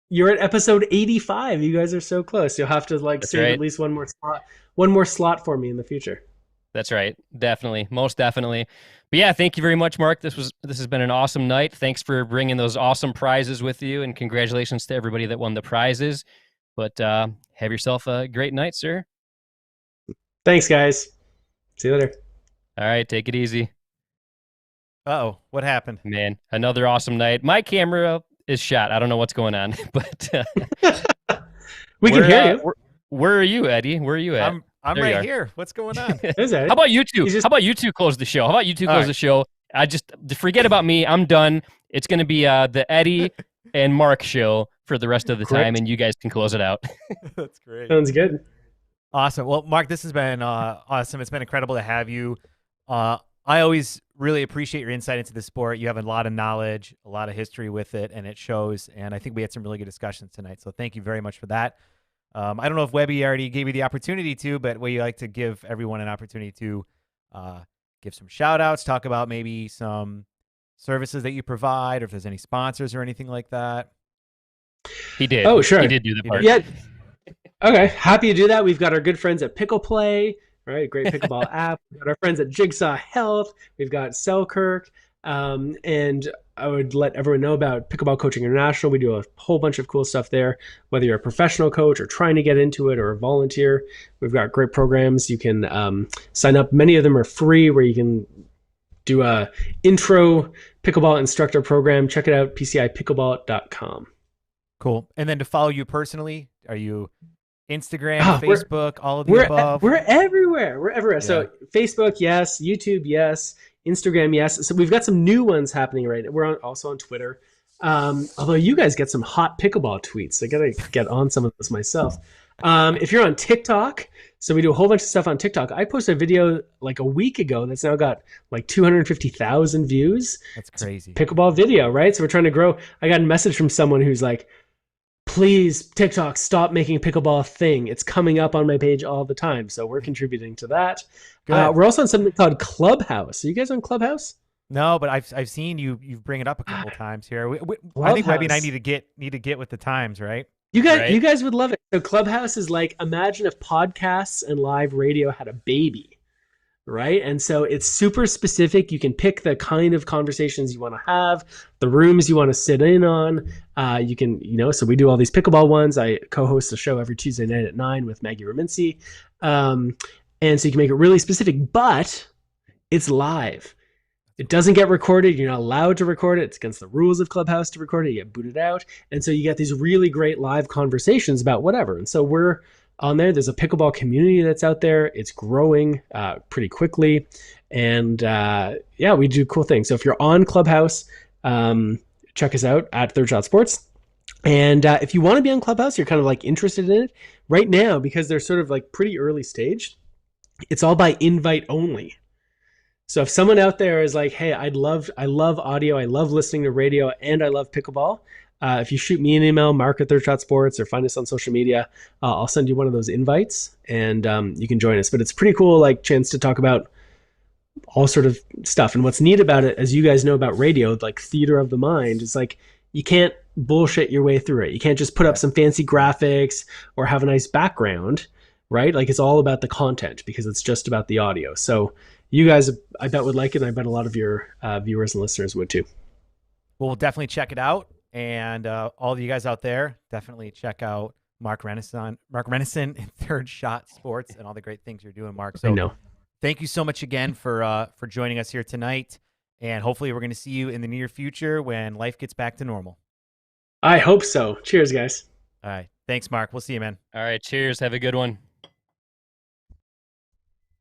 You're at episode 85. You guys are so close. You'll have to save at least one more slot for me in the future. That's right. Definitely. Most definitely. But yeah, thank you very much, Mark. This has been an awesome night. Thanks for bringing those awesome prizes with you, and congratulations to everybody that won the prizes. But have yourself a great night, sir. Thanks, guys. See you later. All right. Take it easy. Uh-oh. What happened? Man, another awesome night. My camera is shot. I don't know what's going on, but we can hear you. Where are you, Eddie? Where are you at? I'm There you right are. here. What's going on? Is it? How about you two? He's just- How about you two close the show? How about you two All close right. the show? I just forget about me. I'm done. It's going to be the Eddie and Mark show for the rest of the time, Great. and you guys can close it out. That's great. Sounds good. Awesome. Well, Mark, this has been awesome. It's been incredible to have you. I always really appreciate your insight into the sport. You have a lot of knowledge, a lot of history with it, and it shows. And I think we had some really good discussions tonight. So thank you very much for that. I don't know if Webby already gave you the opportunity to, but we like to give everyone an opportunity to give some shout outs, talk about maybe some services that you provide, or if there's any sponsors or anything like that. He did. Oh, sure. He did do the part. Yeah. Okay. Happy to do that. We've got our good friends at Pickle Play, right? A great pickleball app. We've got our friends at Jigsaw Health. We've got Selkirk. And I would let everyone know about Pickleball Coaching International. We do a whole bunch of cool stuff there, whether you're a professional coach or trying to get into it or a volunteer. We've got great programs. You can sign up. Many of them are free, where you can do a intro pickleball instructor program. Check it out, pcipickleball.com. Cool. And then to follow you personally, are you Instagram, We're- Facebook, all of the above? We're everywhere. We're everywhere. Yeah. So Facebook, yes. YouTube, yes. Instagram, yes. So we've got some new ones happening right now. We're also on Twitter. Although you guys get some hot pickleball tweets. I got to get on some of those myself. If you're on TikTok, so we do a whole bunch of stuff on TikTok. I posted a video like a week ago that's now got like 250,000 views. That's crazy. Pickleball video, right? So we're trying to grow. I got a message from someone who's like, please, TikTok, stop making pickleball a thing. It's coming up on my page all the time. So we're contributing to that. We're also on something called Clubhouse. Are you guys on Clubhouse? No, but I've seen you bring it up a couple times here. I think Webby and I Clubhouse. need to get with the times, right? You guys, Right. you guys would love it. So Clubhouse is like, imagine if podcasts and live radio had a baby, right? And so it's super specific. You can pick the kind of conversations you want to have, the rooms you want to sit in on. You can, so we do all these pickleball ones. I co-host a show every Tuesday night at 9 with Maggie Raminci. And so you can make it really specific, but it's live. It doesn't get recorded. You're not allowed to record it. It's against the rules of Clubhouse to record it. You get booted out. And so you get these really great live conversations about whatever. And so we're on there. There's a pickleball community that's out there. It's growing pretty quickly. And we do cool things. So if you're on Clubhouse, check us out at Third Shot Sports. And if you want to be on Clubhouse, you're kind of like interested in it right now, because they're sort of like pretty early stage. It's all by invite only. So if someone out there is like, hey, I love audio, I love listening to radio, and I love pickleball, if you shoot me an email, Mark at Third Shot Sports, or find us on social media, I'll send you one of those invites, and you can join us. But it's pretty cool, like, chance to talk about all sort of stuff. And what's neat about it, as you guys know about radio, like theater of the mind, is like, you can't bullshit your way through it. You can't just put up some fancy graphics or have a nice background, right? Like, it's all about the content, because it's just about the audio. So you guys, I bet, would like it, and I bet a lot of your viewers and listeners would too. Well, we'll definitely check it out. And all of you guys out there, definitely check out Mark Renneson and Third Shot Sports and all the great things you're doing, Mark. So I know. Thank you so much again for joining us here tonight. And hopefully we're going to see you in the near future when life gets back to normal. I hope so. Cheers, guys. All right. Thanks, Mark. We'll see you, man. All right, cheers. Have a good one.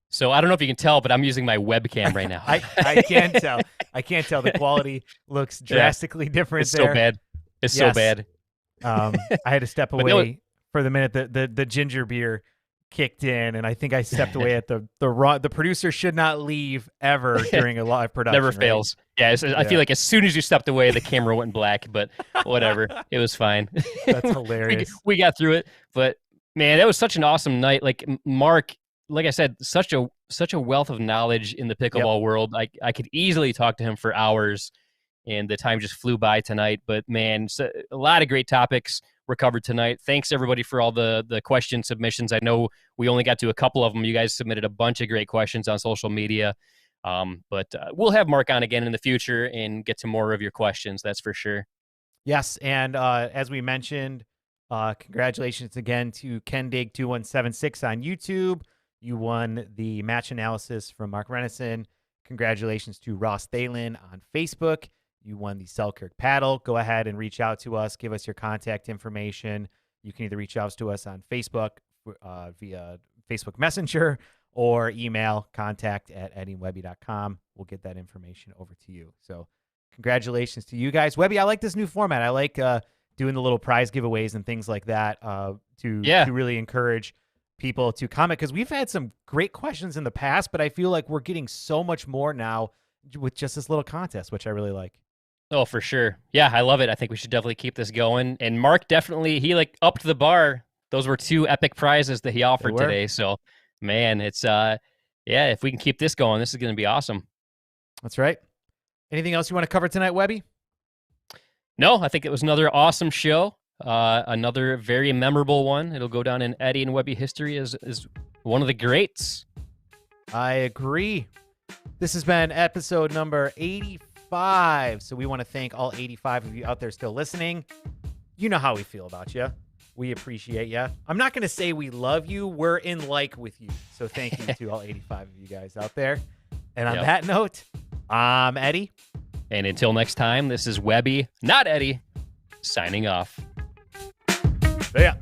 So I don't know if you can tell, but I'm using my webcam right now. I can tell. I can't tell. The quality looks drastically different It's there. so bad. It's Yes. so bad. I had to step But away for the minute the ginger beer kicked in, and I think I stepped away at the producer should not leave ever during a live production. Never right? fails. Yeah, I feel like as soon as you stepped away, the camera went black, but whatever. It was fine. That's hilarious. we got through it. But man, that was such an awesome night. Like Mark, like I said, such a wealth of knowledge in the pickleball world. I could easily talk to him for hours, and the time just flew by tonight. But man, a lot of great topics were covered tonight. Thanks everybody for all the question submissions. I know we only got to a couple of them. You guys submitted a bunch of great questions on social media. But we'll have Mark on again in the future and get to more of your questions. That's for sure. Yes, and as we mentioned, congratulations again to KenDig2176 on YouTube. You won the match analysis from Mark Renneson. Congratulations to Ross Thalen on Facebook. You won the Selkirk paddle. Go ahead and reach out to us. Give us your contact information. You can either reach out to us on Facebook via Facebook Messenger or email contact@eddywebby.com. We'll get that information over to you. So congratulations to you guys. Webby, I like this new format. I like doing the little prize giveaways and things like that to really encourage people to comment, because we've had some great questions in the past, but I feel like we're getting so much more now with just this little contest, which I really like. Oh, for sure. Yeah, I love it. I think we should definitely keep this going. And Mark definitely, he like upped the bar. Those were 2 epic prizes that he offered today. So, man, it's if we can keep this going, this is going to be awesome. That's right. Anything else you want to cover tonight, Webby? No, I think it was another awesome show. Another very memorable one. It'll go down in Eddie and Webby history as one of the greats. I agree. This has been episode number 85. So we want to thank all 85 of you out there still listening. You know how we feel about you. We appreciate you. I'm not going to say we love you. We're in like with you. So thank you to all 85 of you guys out there. And on that note, I'm Eddie. And until next time, this is Webby, not Eddie, signing off. See ya.